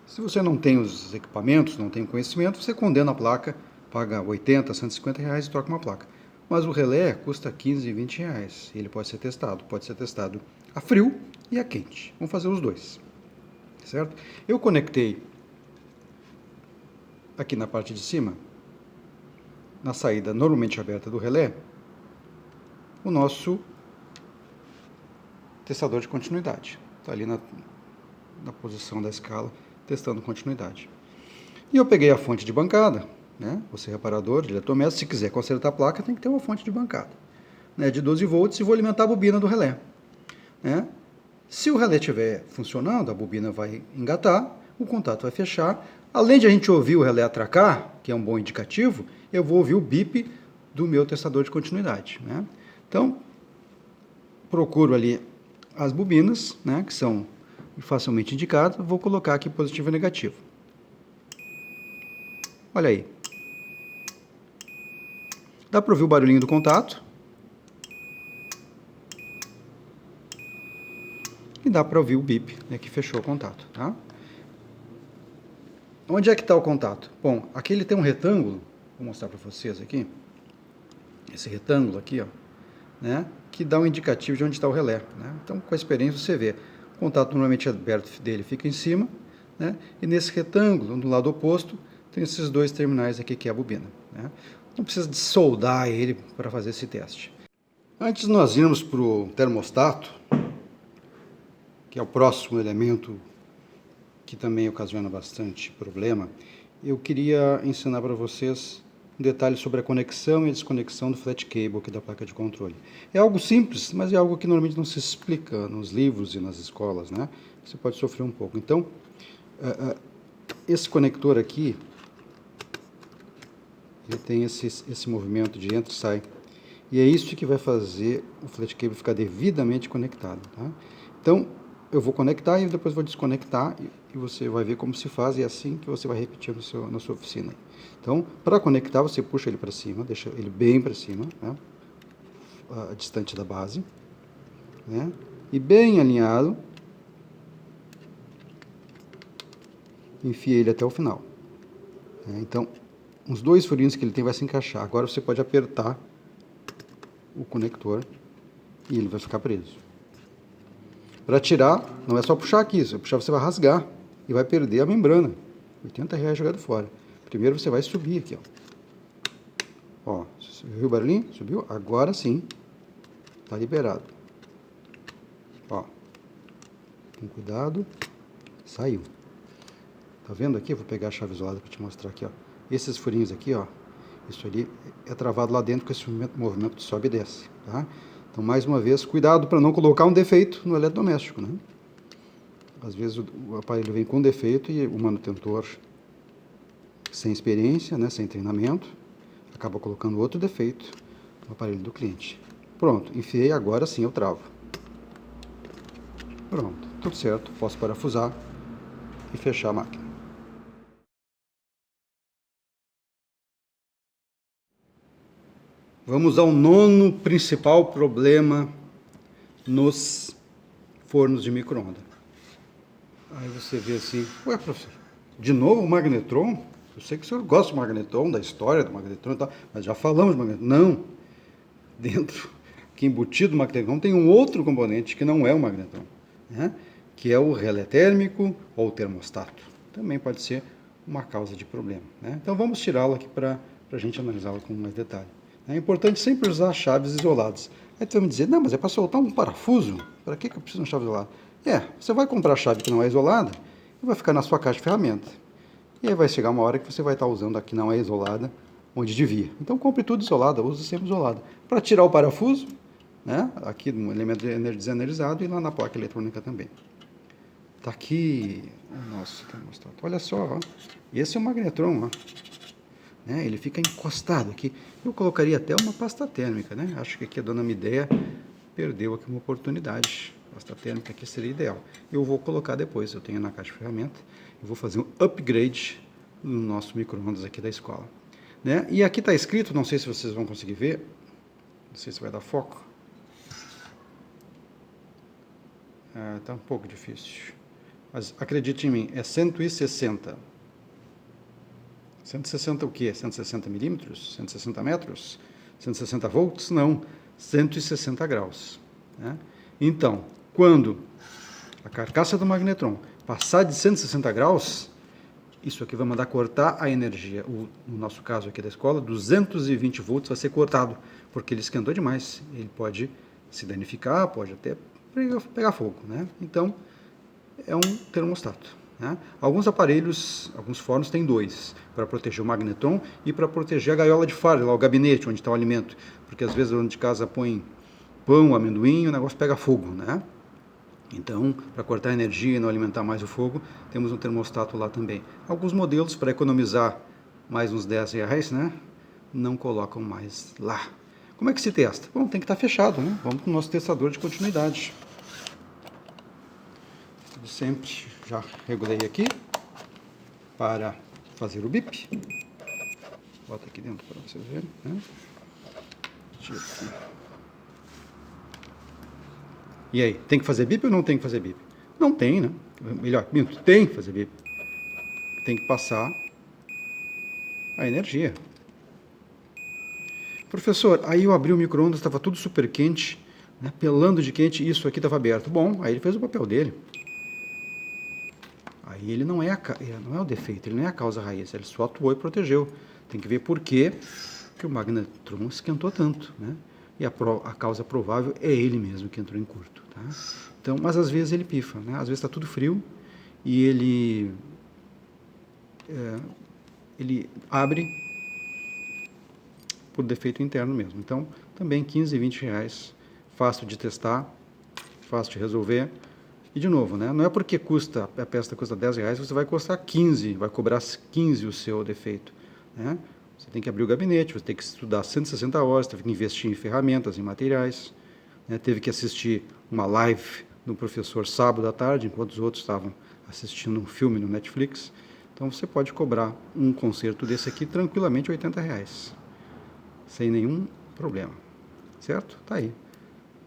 Se você não tem os equipamentos, não tem conhecimento, você condena a placa, paga 80, 150 reais e troca uma placa. Mas o relé custa 15, 20 reais. Ele pode ser testado a frio e a quente. Vamos fazer os dois, certo? Eu conectei aqui na parte de cima, na saída normalmente aberta do relé, o nosso testador de continuidade. Está ali na posição da escala, testando continuidade. E eu peguei a fonte de bancada, né? Você reparador, de eletrodoméstico, se quiser consertar a placa, tem que ter uma fonte de bancada, né? De 12 volts, e vou alimentar a bobina do relé, né? Se o relé estiver funcionando, a bobina vai engatar, o contato vai fechar. Além de a gente ouvir o relé atracar, que é um bom indicativo, eu vou ouvir o bip do meu testador de continuidade, né? Então, procuro ali as bobinas, né, que são facilmente indicadas, vou colocar aqui positivo e negativo. Olha aí. Dá para ouvir o barulhinho do contato. E dá para ouvir o bip, né, que fechou o contato, tá? Onde é que está o contato? Bom, aqui ele tem um retângulo, vou mostrar para vocês aqui. Esse retângulo aqui, ó, né? que dá um indicativo de onde está o relé, né? Então, com a experiência, você vê. O contato normalmente aberto dele fica em cima, né? E nesse retângulo, do lado oposto, tem esses dois terminais aqui, que é a bobina, né? Não precisa de soldar ele para fazer esse teste. Antes de nós irmos para o termostato, que é o próximo elemento que também ocasiona bastante problema, eu queria ensinar para vocês um detalhe sobre a conexão e a desconexão do flat cable aqui da placa de controle. É algo simples, mas é algo que normalmente não se explica nos livros e nas escolas, né? Você pode sofrer um pouco. Então, esse conector aqui, ele tem esse movimento de entra e sai. E é isso que vai fazer o flat cable ficar devidamente conectado, tá? Então, eu vou conectar e depois vou desconectar e você vai ver como se faz, e é assim que você vai repetir na sua oficina. Então, para conectar, você puxa ele para cima, deixa ele bem para cima, né? Distante da base, né? E bem alinhado, enfia ele até o final, né? Então, os dois furinhos que ele tem vai se encaixar. Agora você pode apertar o conector e ele vai ficar preso. Para tirar, não é só puxar aqui, se puxar você vai rasgar e vai perder a membrana. R$80 jogado fora. Primeiro você vai subir aqui, ó. Você viu o barulhinho? Subiu? Agora sim, tá liberado. Ó, com cuidado, saiu. Tá vendo aqui? Vou pegar a chave isolada para te mostrar aqui, ó. Esses furinhos aqui, ó, isso ali é travado lá dentro com esse movimento de sobe e desce, tá? Então, mais uma vez, cuidado para não colocar um defeito no eletrodoméstico, né? Às vezes o aparelho vem com defeito e o manutentor, sem experiência, né, sem treinamento, acaba colocando outro defeito no aparelho do cliente. Pronto, enfiei, agora sim eu travo. Pronto, tudo certo, posso parafusar e fechar a máquina. Vamos ao nono principal problema nos fornos de micro-ondas. Aí você vê assim, ué, professor, de novo o magnetron? Eu sei que o senhor gosta do magnetron, da história do magnetron e tal, mas já falamos do magnetron. Não, dentro, que embutido do magnetron tem um outro componente que não é o magnetron, né? Que é o relé térmico ou o termostato. Também pode ser uma causa de problema, né? Então vamos tirá-lo aqui para a gente analisá-lo com mais detalhe. É importante sempre usar chaves isoladas. Aí tu vai me dizer, não, mas é para soltar um parafuso? Para que eu preciso de uma chave isolada? Você vai comprar a chave que não é isolada e vai ficar na sua caixa de ferramenta. E aí vai chegar uma hora que você vai estar usando a que não é isolada, onde devia. Então compre tudo isolado, use sempre isolado. Para tirar o parafuso, né, aqui no elemento desenergizado e lá na placa eletrônica também. Está aqui o nosso termostato. Olha só, ó. Esse é o magnetron, ó. Né, ele fica encostado aqui. Eu colocaria até uma pasta térmica, né? Acho que aqui a dona Mideia perdeu aqui uma oportunidade. Pasta térmica aqui seria ideal. Eu vou colocar depois, eu tenho na caixa de ferramenta. Eu vou fazer um upgrade no nosso micro-ondas aqui da escola, né? E aqui está escrito, não sei se vocês vão conseguir ver, não sei se vai dar foco. Está um pouco difícil, mas acredite em mim, é 160. 160 o quê? 160 milímetros? 160 metros? 160 volts? Não, 160 graus. Né? Então, quando a carcaça do magnetron passar de 160 graus, isso aqui vai mandar cortar a energia. No nosso caso aqui da escola, 220 volts vai ser cortado, porque ele esquentou demais. Ele pode se danificar, pode até pegar fogo, né? Então, é um termostato. Né? Alguns aparelhos, alguns fornos têm dois, para proteger o magnetron e para proteger a gaiola de Faraday, lá o gabinete onde está o alimento, porque às vezes o dono de casa põe pão, amendoim, o negócio pega fogo, né? Então, para cortar a energia e não alimentar mais o fogo, temos um termostato lá também. Alguns modelos, para economizar mais uns R$10, né, não colocam mais lá. Como é que se testa? Bom, tem que estar fechado, né? Vamos para o nosso testador de continuidade. Como sempre, já regulei aqui para fazer o bip. Bota aqui dentro para vocês verem, né? Tira aqui. E aí, tem que fazer bip ou não tem que fazer bip? Não tem, né? Melhor, tem que fazer bip. Tem que passar a energia. Professor, aí eu abri o micro-ondas, estava tudo super quente, né, pelando de quente, isso aqui estava aberto. Bom, aí ele fez o papel dele. Aí ele não é o defeito, ele não é a causa raiz, ele só atuou e protegeu. Tem que ver por que o magnetron esquentou tanto, né? E a causa provável é ele mesmo que entrou em curto, tá? Então, mas às vezes ele pifa, né? Às vezes está tudo frio e ele abre por defeito interno mesmo. Então, também 15, 20 reais, fácil de testar, fácil de resolver. E de novo, né? Não é porque a peça custa 10 reais, você vai custar 15, vai cobrar 15 o seu defeito, né? Você tem que abrir o gabinete, você tem que estudar 160 horas, teve que investir em ferramentas, em materiais, né? Teve que assistir uma live do professor sábado à tarde, enquanto os outros estavam assistindo um filme no Netflix. Então você pode cobrar um conserto desse aqui tranquilamente 80 reais, sem nenhum problema, certo? Tá aí.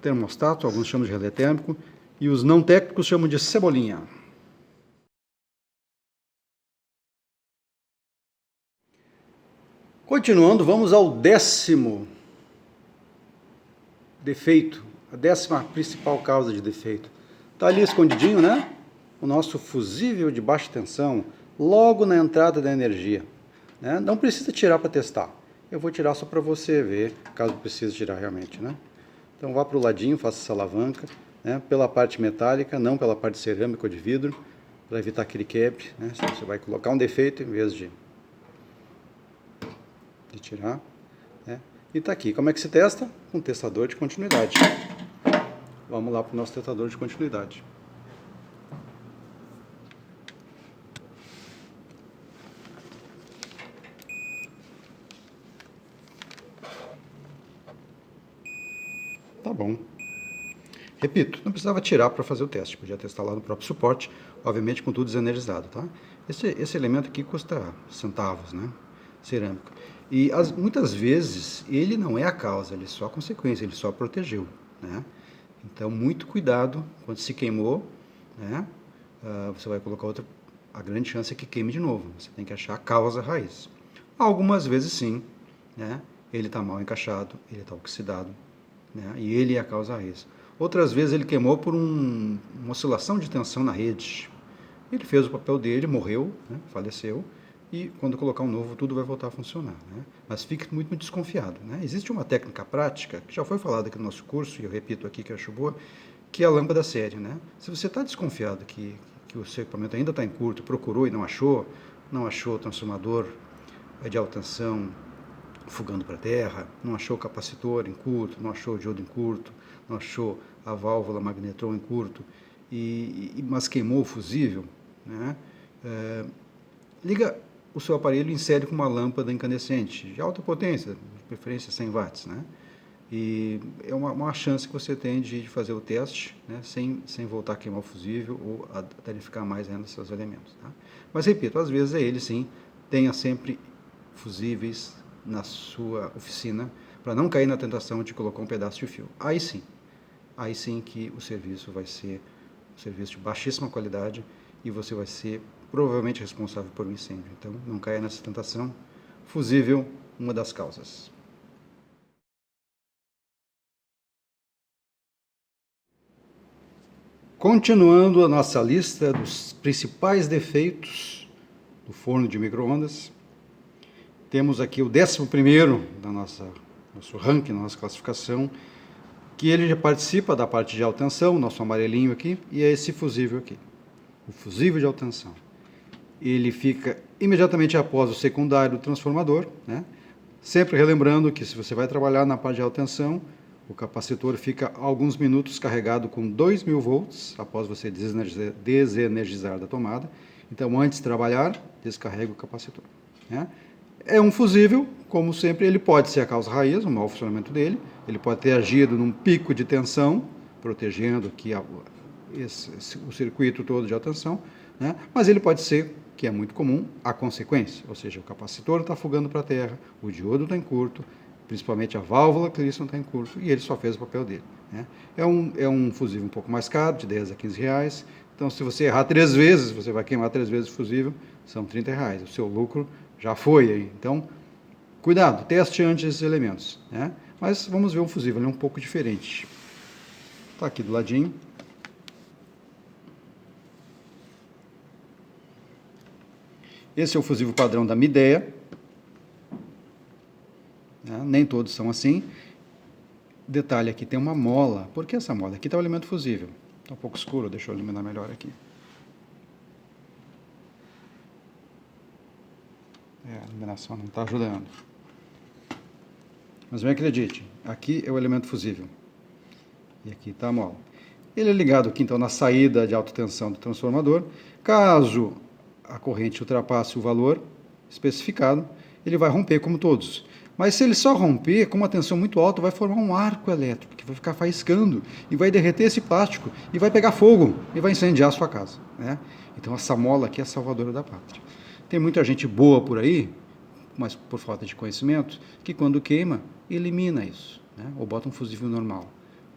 Termostato, alguns chamam de relé térmico, e os não técnicos chamam de cebolinha. Continuando, vamos ao 10º defeito, a 10ª principal causa de defeito. Está ali escondidinho, né? O nosso fusível de baixa tensão, logo na entrada da energia, né? Não precisa tirar para testar. Eu vou tirar só para você ver, caso precise tirar realmente, né? Então vá para o ladinho, faça essa alavanca, né? Pela parte metálica, não pela parte cerâmica ou de vidro, para evitar que ele quebre, né? Você vai colocar um defeito em vez de tirar, né? E está aqui. Como é que se testa? Com um testador de continuidade. Vamos lá para o nosso testador de continuidade. Tá bom. Repito, não precisava tirar para fazer o teste, podia testar lá no próprio suporte, obviamente com tudo desenergizado, tá? Esse elemento aqui custa centavos, né? Cerâmico. E muitas vezes ele não é a causa, ele é só a consequência, ele só protegeu, né? Então, muito cuidado quando se queimou, né? Você vai colocar outra, a grande chance é que queime de novo, você tem que achar a causa raiz. Algumas vezes sim, né? Ele está mal encaixado, ele está oxidado, né? E ele é a causa raiz. Outras vezes ele queimou por uma oscilação de tensão na rede. Ele fez o papel dele, morreu, né? Faleceu, e quando colocar um novo, tudo vai voltar a funcionar, né? Mas fique muito, muito desconfiado, né? Existe uma técnica prática, que já foi falada aqui no nosso curso, e eu repito aqui que eu acho boa, que é a lâmpada séria, né? Se você está desconfiado que o seu equipamento ainda está em curto, procurou e não achou o transformador de alta tensão fugando para a terra, não achou o capacitor em curto, não achou o diodo em curto, não achou a válvula magnetron em curto, mas queimou o fusível, né? Liga o seu aparelho e insere com uma lâmpada incandescente, de alta potência, de preferência 100 watts, né? E é uma chance que você tem de fazer o teste, né, sem voltar a queimar o fusível ou a danificar mais ainda seus elementos, tá? Mas repito, às vezes é ele sim, tenha sempre fusíveis na sua oficina, para não cair na tentação de colocar um pedaço de fio. Aí sim que o serviço vai ser um serviço de baixíssima qualidade e você vai ser provavelmente responsável por um incêndio. Então, não caia nessa tentação. Fusível, uma das causas. Continuando a nossa lista dos principais defeitos do forno de micro-ondas, temos aqui o 11º da nosso ranking, da nossa classificação, que ele já participa da parte de alta tensão, nosso amarelinho aqui, e é esse fusível aqui, o fusível de alta tensão. Ele fica imediatamente após o secundário do transformador, né? Sempre relembrando que se você vai trabalhar na parte de alta tensão, o capacitor fica alguns minutos carregado com 2.000 volts, após você desenergizar da tomada. Então, antes de trabalhar, descarrega o capacitor, né? É um fusível, como sempre, ele pode ser a causa raiz, o mau funcionamento dele, ele pode ter agido num pico de tensão, protegendo aqui o circuito todo de alta tensão, né? Mas ele pode ser, que é muito comum, a consequência, ou seja, o capacitor está fugando para a terra, o diodo está em curto, principalmente a válvula Cleason está em curto, e ele só fez o papel dele, né? É um fusível um pouco mais caro, de 10 a 15 reais, então se você errar 3 vezes, você vai queimar 3 vezes o fusível, são 30 reais, o seu lucro já foi aí. Então, cuidado, teste antes esses elementos, né? Mas vamos ver um fusível, ele é um pouco diferente. Está aqui do ladinho. Esse é o fusível padrão da Midea. Nem todos são assim. Detalhe aqui, tem uma mola. Por que essa mola? Aqui está o elemento fusível. Está um pouco escuro, deixa eu iluminar melhor aqui. A iluminação não está ajudando. Mas me acredite, aqui é o elemento fusível. E aqui está a mola. Ele é ligado aqui, então, na saída de alta tensão do transformador. Caso a corrente ultrapasse o valor especificado, ele vai romper como todos. Mas se ele só romper com uma tensão muito alta, vai formar um arco elétrico, que vai ficar faiscando, e vai derreter esse plástico, e vai pegar fogo, e vai incendiar a sua casa. Então essa mola aqui é a salvadora da pátria. Tem muita gente boa por aí, mas por falta de conhecimento, que quando queima, elimina isso, ou bota um fusível normal.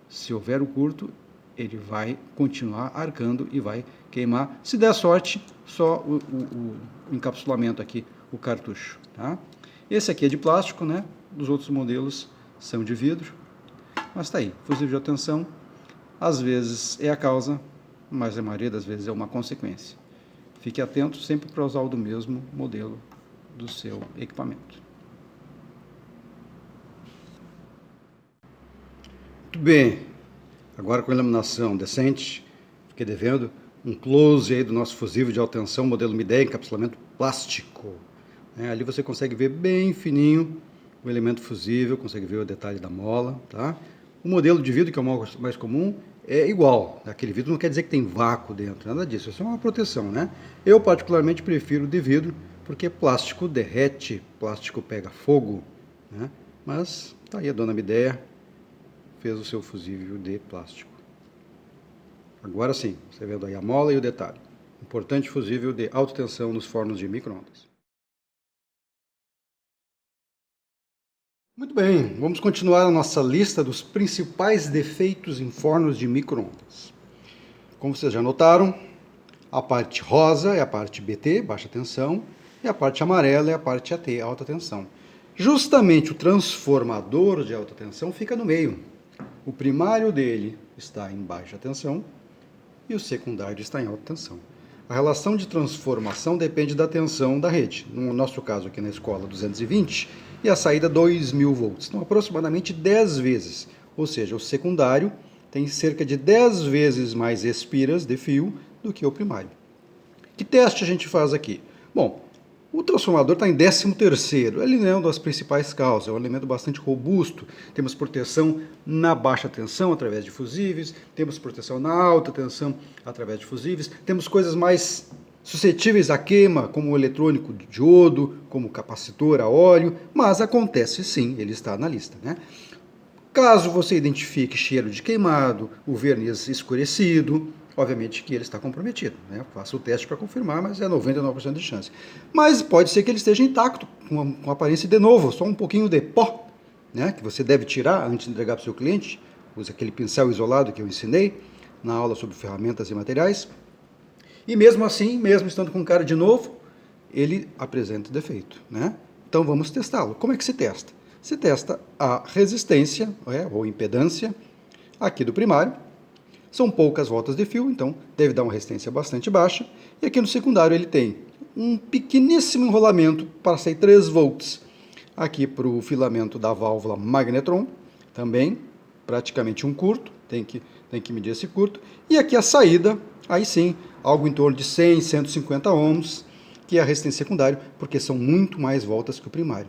Se houver o curto, ele vai continuar arcando e vai queimar. Se der sorte, só o encapsulamento aqui, o cartucho. Esse aqui é de plástico, Dos outros modelos são de vidro. Mas está aí, fusível de alta tensão, às vezes é a causa, mas a maioria das vezes é uma consequência. Fique atento sempre para usar o do mesmo modelo do seu equipamento. Muito bem, agora com a iluminação decente, fiquei devendo um close aí do nosso fusível de alta tensão, modelo Midea, encapsulamento plástico. Ali você consegue ver bem fininho o elemento fusível, consegue ver o detalhe da mola. O modelo de vidro, que é o mais comum, é igual. Aquele vidro não quer dizer que tem vácuo dentro, nada disso, é só uma proteção. Eu particularmente prefiro o de vidro, porque plástico derrete, plástico pega fogo. Mas tá aí, a dona Midea fez o seu fusível de plástico. Agora sim, você vendo aí a mola e o detalhe. Importante fusível de alta tensão nos fornos de micro-ondas. Muito bem, vamos continuar a nossa lista dos principais defeitos em fornos de micro-ondas. Como vocês já notaram, a parte rosa é a parte BT, baixa tensão, e a parte amarela é a parte AT, alta tensão. Justamente o transformador de alta tensão fica no meio. O primário dele está em baixa tensão e o secundário está em alta tensão. A relação de transformação depende da tensão da rede. No nosso caso aqui na escola, 220, e a saída 2.000 volts. Então, aproximadamente 10 vezes. Ou seja, o secundário tem cerca de 10 vezes mais espiras de fio do que o primário. Que teste a gente faz aqui? Bom, o transformador está em 13º. Ele não é uma das principais causas. É um elemento bastante robusto. Temos proteção na baixa tensão através de fusíveis. Temos proteção na alta tensão através de fusíveis. Temos coisas mais suscetíveis à queima, como o eletrônico de diodo, como o capacitor a óleo, mas acontece sim, ele está na lista. Caso você identifique cheiro de queimado, o verniz escurecido, obviamente que ele está comprometido. Faça o teste para confirmar, mas é 99% de chance. Mas pode ser que ele esteja intacto, com aparência de novo, só um pouquinho de pó, que você deve tirar antes de entregar para o seu cliente. Use aquele pincel isolado que eu ensinei na aula sobre ferramentas e materiais. E mesmo assim, mesmo estando com cara de novo, ele apresenta defeito. Então vamos testá-lo. Como é que se testa? Se testa a resistência, ou impedância, aqui do primário. São poucas voltas de fio, então deve dar uma resistência bastante baixa. E aqui no secundário ele tem um pequeníssimo enrolamento para sair 3 volts. Aqui para o filamento da válvula magnetron, também praticamente um curto, tem que medir esse curto. E aqui a saída, aí sim, algo em torno de 100, 150 ohms, que é a resistência secundária, porque são muito mais voltas que o primário.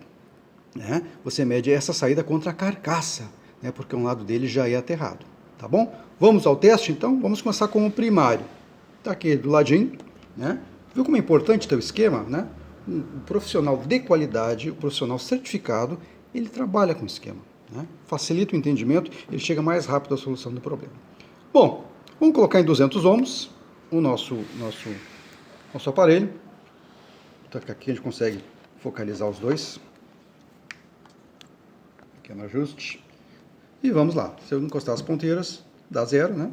Você mede essa saída contra a carcaça, porque um lado dele já é aterrado. Tá bom? Vamos ao teste, então? Vamos começar com o primário. Está aqui do ladinho. Viu como é importante ter o esquema? Um profissional de qualidade, um profissional certificado, ele trabalha com esquema. Facilita o entendimento, ele chega mais rápido à solução do problema. Bom, vamos colocar em 200 ohms o nosso aparelho. Então, aqui a gente consegue focalizar os dois. Pequeno ajuste. E vamos lá. Se eu encostar as ponteiras, dá 0,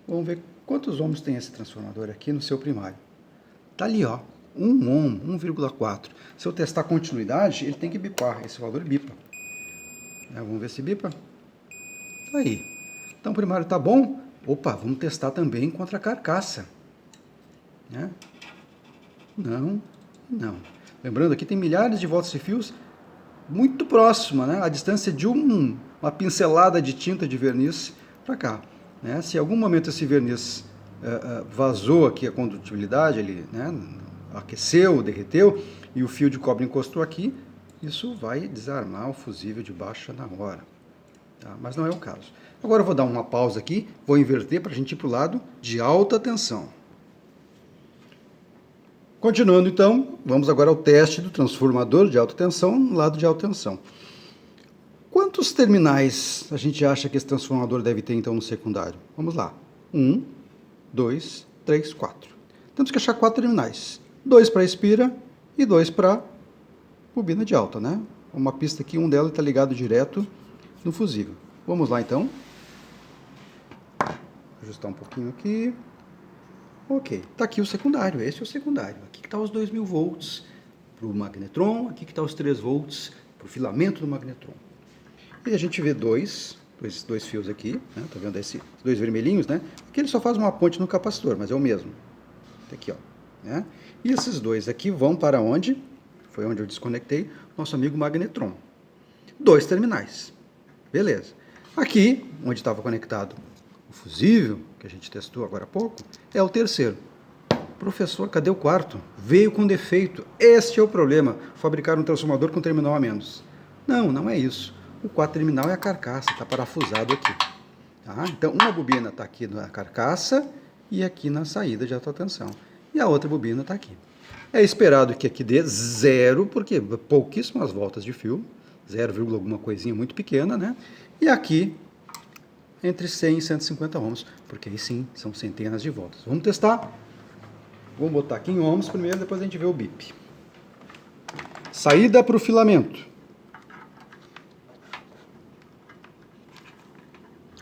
Vamos ver quantos ohms tem esse transformador aqui no seu primário. Está ali, 1 ohm, 1,4. Se eu testar a continuidade, ele tem que bipar. Esse valor bipa. Vamos ver se bipa. Está aí. Então o primário está bom. Opa, vamos testar também contra a carcaça. Né? Não, não. Lembrando, aqui tem milhares de voltas de fios muito próxima, né? A distância de uma pincelada de tinta de verniz para cá. Né? Se em algum momento esse verniz vazou aqui a condutibilidade, ele, né, aqueceu, derreteu, e o fio de cobre encostou aqui, isso vai desarmar o fusível de baixa na hora. Tá? Mas não é o caso. Agora eu vou dar uma pausa aqui, vou inverter para a gente ir para o lado de alta tensão. Continuando então, vamos agora ao teste do transformador de alta tensão no lado de alta tensão. Quantos terminais a gente acha que esse transformador deve ter então no secundário? Vamos lá. 1, 2, 3, 4. Temos que achar 4 terminais. 2 para espira e 2 para bobina de alta, né? Uma pista aqui, um delas está ligado direto no fusível. Vamos lá então. Ajustar um pouquinho aqui. Ok, está aqui o secundário, esse é o secundário. Aqui está os 2000 volts para o magnetron, aqui está os 3 volts para o filamento do magnetron. E a gente vê dois fios aqui, né? Tá vendo esses 2 vermelhinhos, né? Aqui ele só faz uma ponte no capacitor, mas é o mesmo. Tá aqui, ó. Né? E esses 2 aqui vão para onde? Foi onde eu desconectei nosso amigo magnetron. 2 terminais. Beleza. Aqui, onde estava conectado o fusível, que a gente testou agora há pouco, é o terceiro. Professor, cadê o quarto? Veio com defeito. Este é o problema. Fabricar um transformador com terminal a menos. Não, não é isso. O quarto terminal é a carcaça, está parafusado aqui. Tá? Então, uma bobina está aqui na carcaça e aqui na saída de alta tensão. E a outra bobina está aqui. É esperado que aqui dê 0, porque pouquíssimas voltas de fio, 0, alguma coisinha muito pequena, né? E aqui entre 100 e 150 ohms, porque aí sim são centenas de voltas. Vamos testar? Vamos botar aqui em ohms primeiro, depois a gente vê o bip. Saída para o filamento.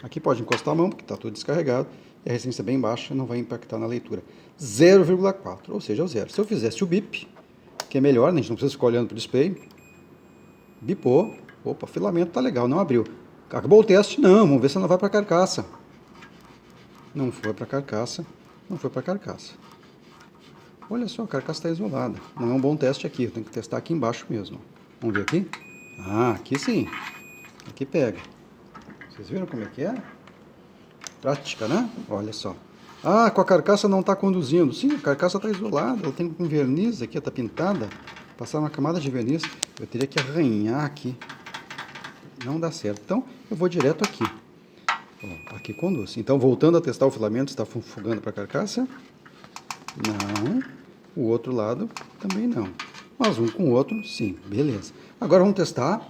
Aqui pode encostar a mão, porque está tudo descarregado, e a resistência é bem baixa, não vai impactar na leitura. 0,4, ou seja, é o zero. Se eu fizesse o bip, que é melhor, né? A gente não precisa ficar olhando para o display, bipou, opa, filamento está legal, não abriu. Acabou o teste? Não, vamos ver se ela vai para a carcaça. Não foi para a carcaça, não foi para a carcaça. Olha só, a carcaça está isolada. Não é um bom teste aqui, eu tenho que testar aqui embaixo mesmo. Vamos ver aqui? Ah, aqui sim. Aqui pega. Vocês viram como é que é? Prática, né? Olha só. Ah, com a carcaça não está conduzindo. Sim, a carcaça está isolada, ela tem um verniz aqui, está pintada. Passar uma camada de verniz, eu teria que arranhar aqui. Não dá certo. Então, eu vou direto aqui. Ó, aqui conduz. Então, voltando a testar o filamento, está fugando para a carcaça? Não. O outro lado também não. Mas um com o outro, sim. Beleza. Agora vamos testar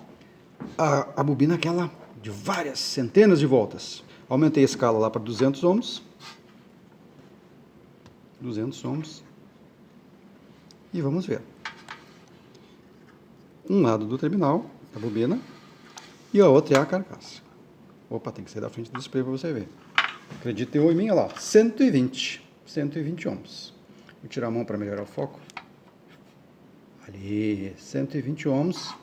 a bobina aquela de várias centenas de voltas. Aumentei a escala lá para 200 ohms. 200 ohms. E vamos ver. Um lado do terminal, a bobina, e a outra é a carcaça. Opa, tem que sair da frente do display para você ver. Acredite em mim, olha lá, 120 ohms. Vou tirar a mão para melhorar o foco. Ali, 120 ohms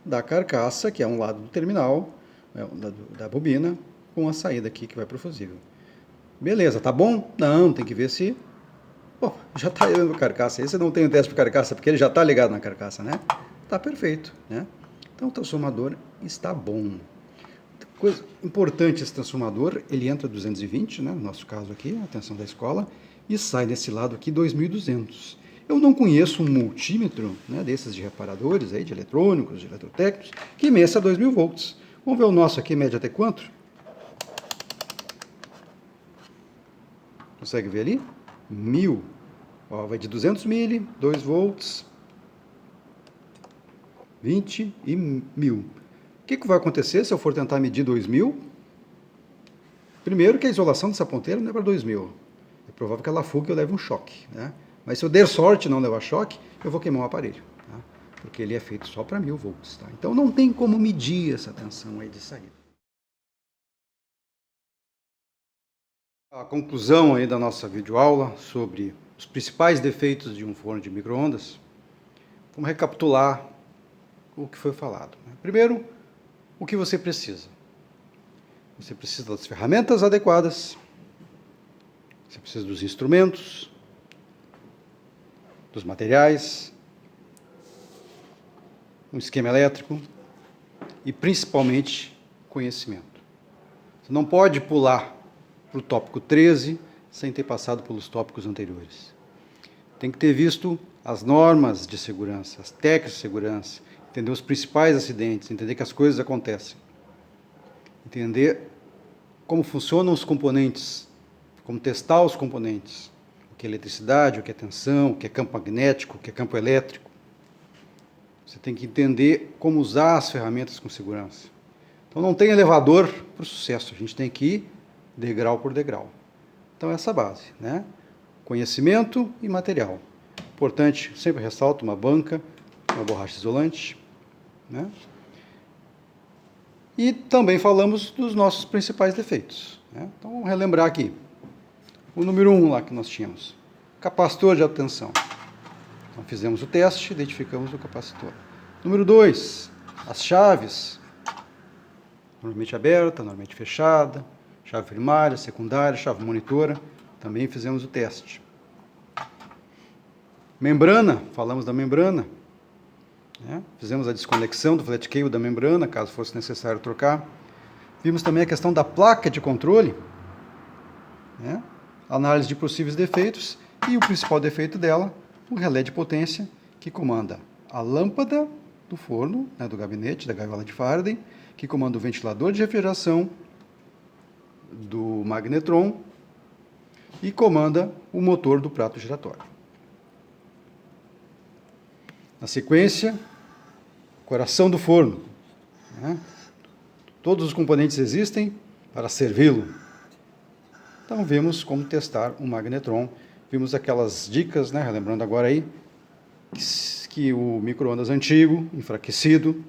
da carcaça, que é um lado do terminal, da bobina, com a saída aqui que vai para o fusível. Beleza, tá bom? Não, tem que ver se... Bom, já está ligado na carcaça. Esse não tem o teste para carcaça, porque ele já está ligado na carcaça, né? Tá perfeito, né? Então o transformador está bom. Coisa importante, esse transformador, ele entra 220, né? No nosso caso aqui, a tensão da escola, e sai desse lado aqui 2200. Eu não conheço um multímetro, né, desses de reparadores, aí, de eletrônicos, de eletrotécnicos, que meça 2000 volts. Vamos ver o nosso aqui, média até quanto? Consegue ver ali? 1000. Ó, vai de 200 mili, 2 volts, 20 e 1000. O que vai acontecer se eu for tentar medir 2000? Primeiro que a isolação dessa ponteira não é para 2000. É provável que ela fugue e eu leve um choque, né? Mas se eu der sorte e não levar choque, eu vou queimar o aparelho, tá? Porque ele é feito só para 1000 volts, tá? Então não tem como medir essa tensão aí de saída. A conclusão aí da nossa videoaula sobre os principais defeitos de um forno de micro-ondas. Vamos recapitular o que foi falado. Primeiro, o que você precisa? Você precisa das ferramentas adequadas, você precisa dos instrumentos, dos materiais, um esquema elétrico e, principalmente, conhecimento. Você não pode pular para o tópico 13 sem ter passado pelos tópicos anteriores. Tem que ter visto as normas de segurança, as técnicas de segurança, entender os principais acidentes, entender que as coisas acontecem, entender como funcionam os componentes, como testar os componentes, o que é eletricidade, o que é tensão, o que é campo magnético, o que é campo elétrico. Você tem que entender como usar as ferramentas com segurança. Então não tem elevador para o sucesso, a gente tem que ir degrau por degrau. Então essa base, né? Conhecimento e material. Importante, sempre ressalto, uma banca, uma borracha isolante, né? E também falamos dos nossos principais defeitos, né? Então vamos relembrar aqui. O número 1 lá que nós tínhamos, capacitor de alta tensão. Então fizemos o teste, identificamos o capacitor. Número 2, as chaves, normalmente aberta, normalmente fechada, chave primária, secundária, chave monitora, também fizemos o teste. Membrana, falamos da membrana, né? Fizemos a desconexão do flat cable da membrana, caso fosse necessário trocar. Vimos também a questão da placa de controle, né? Análise de possíveis defeitos e o principal defeito dela, o relé de potência, que comanda a lâmpada do forno, né, do gabinete, da gaiola de Faraday, que comanda o ventilador de refrigeração do magnetron e comanda o motor do prato giratório. Na sequência, coração do forno, né? Todos os componentes existem para servi-lo. Então vimos como testar um magnetron, vimos aquelas dicas, né, relembrando agora aí, que o micro-ondas antigo, enfraquecido,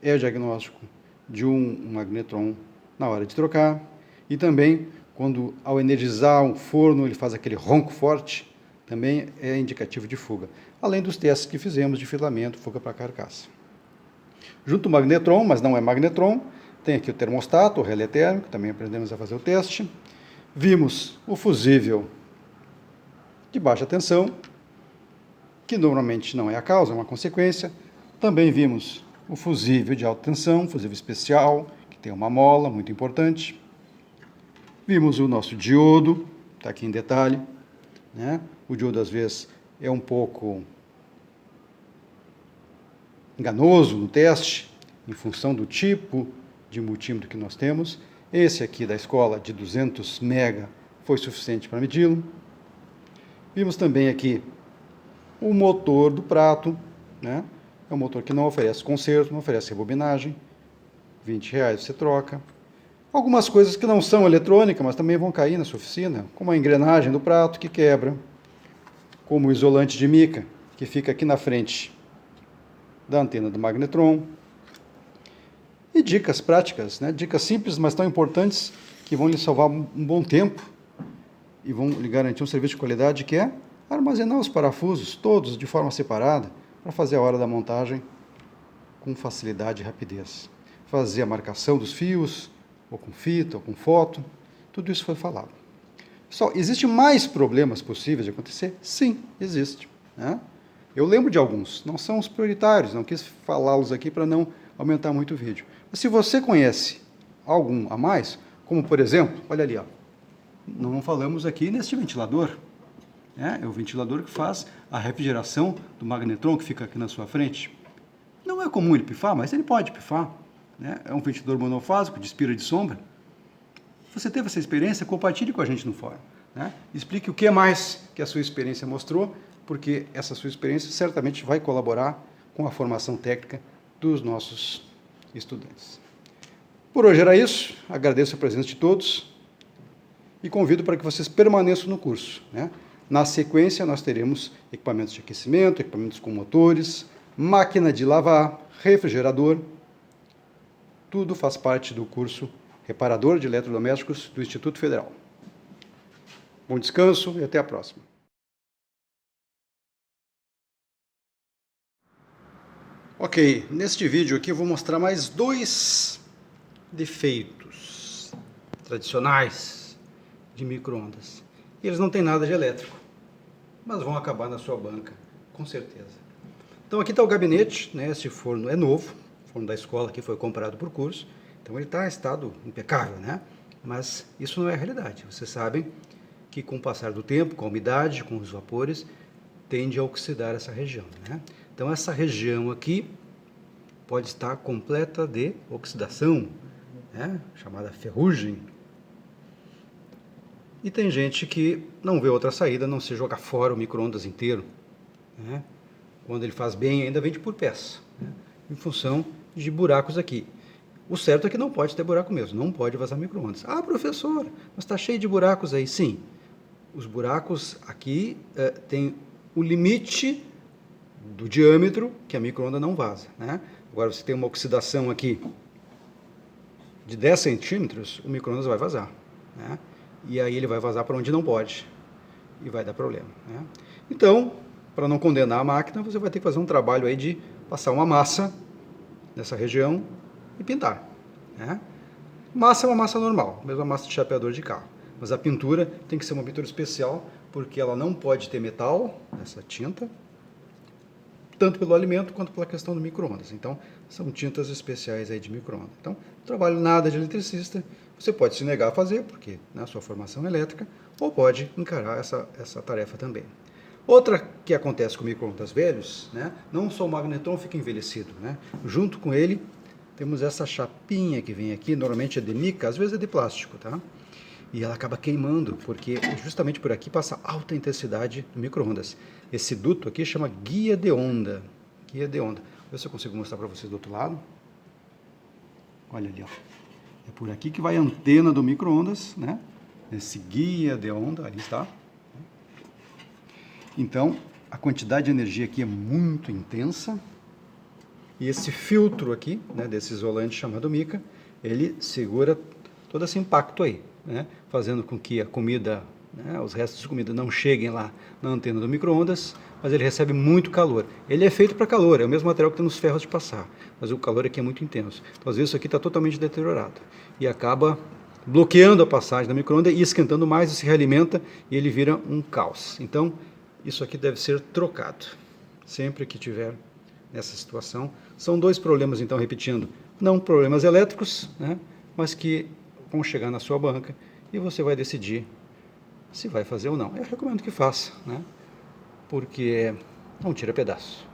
é o diagnóstico de um magnetron na hora de trocar, e também quando ao energizar um forno ele faz aquele ronco forte, também é indicativo de fuga, além dos testes que fizemos de filamento, fuga para carcaça. Junto ao magnetron, mas não é magnetron, tem aqui o termostato, o relé térmico, também aprendemos a fazer o teste. Vimos o fusível de baixa tensão, que normalmente não é a causa, é uma consequência. Também vimos o fusível de alta tensão, fusível especial, que tem uma mola muito importante. Vimos o nosso diodo, está aqui em detalhe, né? O diodo às vezes é um pouco enganoso no teste, em função do tipo de multímetro que nós temos. Esse aqui da escola de 200 mega foi suficiente para medi-lo. Vimos também aqui o motor do prato, né? É um motor que não oferece conserto, não oferece rebobinagem. R$20 você troca. Algumas coisas que não são eletrônicas, mas também vão cair na sua oficina, como a engrenagem do prato que quebra, como o isolante de mica, que fica aqui na frente da antena do magnetron. E dicas práticas, né? Dicas simples, mas tão importantes, que vão lhe salvar um bom tempo e vão lhe garantir um serviço de qualidade, que é armazenar os parafusos todos de forma separada para fazer a hora da montagem com facilidade e rapidez. Fazer a marcação dos fios, ou com fita, ou com foto, tudo isso foi falado. Pessoal, existem mais problemas possíveis de acontecer? Sim, existe, né? Eu lembro de alguns, não são os prioritários, não quis falá-los aqui para não aumentar muito o vídeo. Mas se você conhece algum a mais, como por exemplo, olha ali, ó, não falamos aqui neste ventilador, né? É o ventilador que faz a refrigeração do magnetron que fica aqui na sua frente. Não é comum ele pifar, mas ele pode pifar, né? É um ventilador monofásico de espira de sombra. Você teve essa experiência? Compartilhe com a gente no fórum, né? Explique o que mais que a sua experiência mostrou, porque essa sua experiência certamente vai colaborar com a formação técnica dos nossos estudantes. Por hoje era isso, agradeço a presença de todos e convido para que vocês permaneçam no curso, né? Na sequência, nós teremos equipamentos de aquecimento, equipamentos com motores, máquina de lavar, refrigerador, tudo faz parte do curso Reparador de Eletrodomésticos do Instituto Federal. Bom descanso e até a próxima. Ok, neste vídeo aqui eu vou mostrar mais dois defeitos tradicionais de micro-ondas. E eles não têm nada de elétrico, mas vão acabar na sua banca, com certeza. Então aqui está o gabinete, né? Esse forno é novo, forno da escola que foi comprado por curso, então ele está em estado impecável, né? Mas isso não é a realidade. Vocês sabem que com o passar do tempo, com a umidade, com os vapores, tende a oxidar essa região, né? Então essa região aqui pode estar completa de oxidação, né? Chamada ferrugem. E tem gente que não vê outra saída a não ser jogar fora o micro-ondas inteiro, né? Quando ele faz bem, ainda vende por peça, né? Em função de buracos aqui. O certo é que não pode ter buraco mesmo, não pode vazar micro-ondas. Ah, professor, mas está cheio de buracos aí. Sim, os buracos aqui tem o limite do diâmetro que a micro-onda não vaza, né? Agora, você tem uma oxidação aqui de 10 centímetros, o micro-ondas vai vazar, né? E aí ele vai vazar para onde não pode e vai dar problema, né? Então, para não condenar a máquina, você vai ter que fazer um trabalho aí de passar uma massa nessa região e pintar, né? Massa é uma massa normal, mesma massa de chapeador de carro, mas a pintura tem que ser uma pintura especial, porque ela não pode ter metal nessa tinta, tanto pelo alimento quanto pela questão do micro-ondas. Então, são tintas especiais aí de micro-ondas. Então, não trabalho nada de eletricista, você pode se negar a fazer, porque na sua formação elétrica, ou pode encarar essa tarefa também. Outra que acontece com micro-ondas velhos, né? Não só o magnetron fica envelhecido, né? Junto com ele, temos essa chapinha que vem aqui, normalmente é de mica, às vezes é de plástico, tá? E ela acaba queimando, porque justamente por aqui passa alta intensidade do micro-ondas. Esse duto aqui chama guia de onda. Guia de onda. Vou ver se eu consigo mostrar para vocês do outro lado. Olha ali, ó. É por aqui que vai a antena do micro-ondas, né? Esse guia de onda, ali está. Então, a quantidade de energia aqui é muito intensa. E esse filtro aqui, né, desse isolante chamado mica, ele segura todo esse impacto aí, né, fazendo com que a comida, né, os restos de comida não cheguem lá na antena do micro-ondas, mas ele recebe muito calor. Ele é feito para calor, é o mesmo material que tem nos ferros de passar, mas o calor aqui é muito intenso. Então, às vezes, isso aqui está totalmente deteriorado e acaba bloqueando a passagem do micro-ondas e esquentando mais, e se realimenta e ele vira um caos. Então, isso aqui deve ser trocado sempre que tiver nessa situação. São dois problemas, então, repetindo, não problemas elétricos, né, mas que vão chegar na sua banca e você vai decidir se vai fazer ou não. Eu recomendo que faça, né, porque não tira pedaço.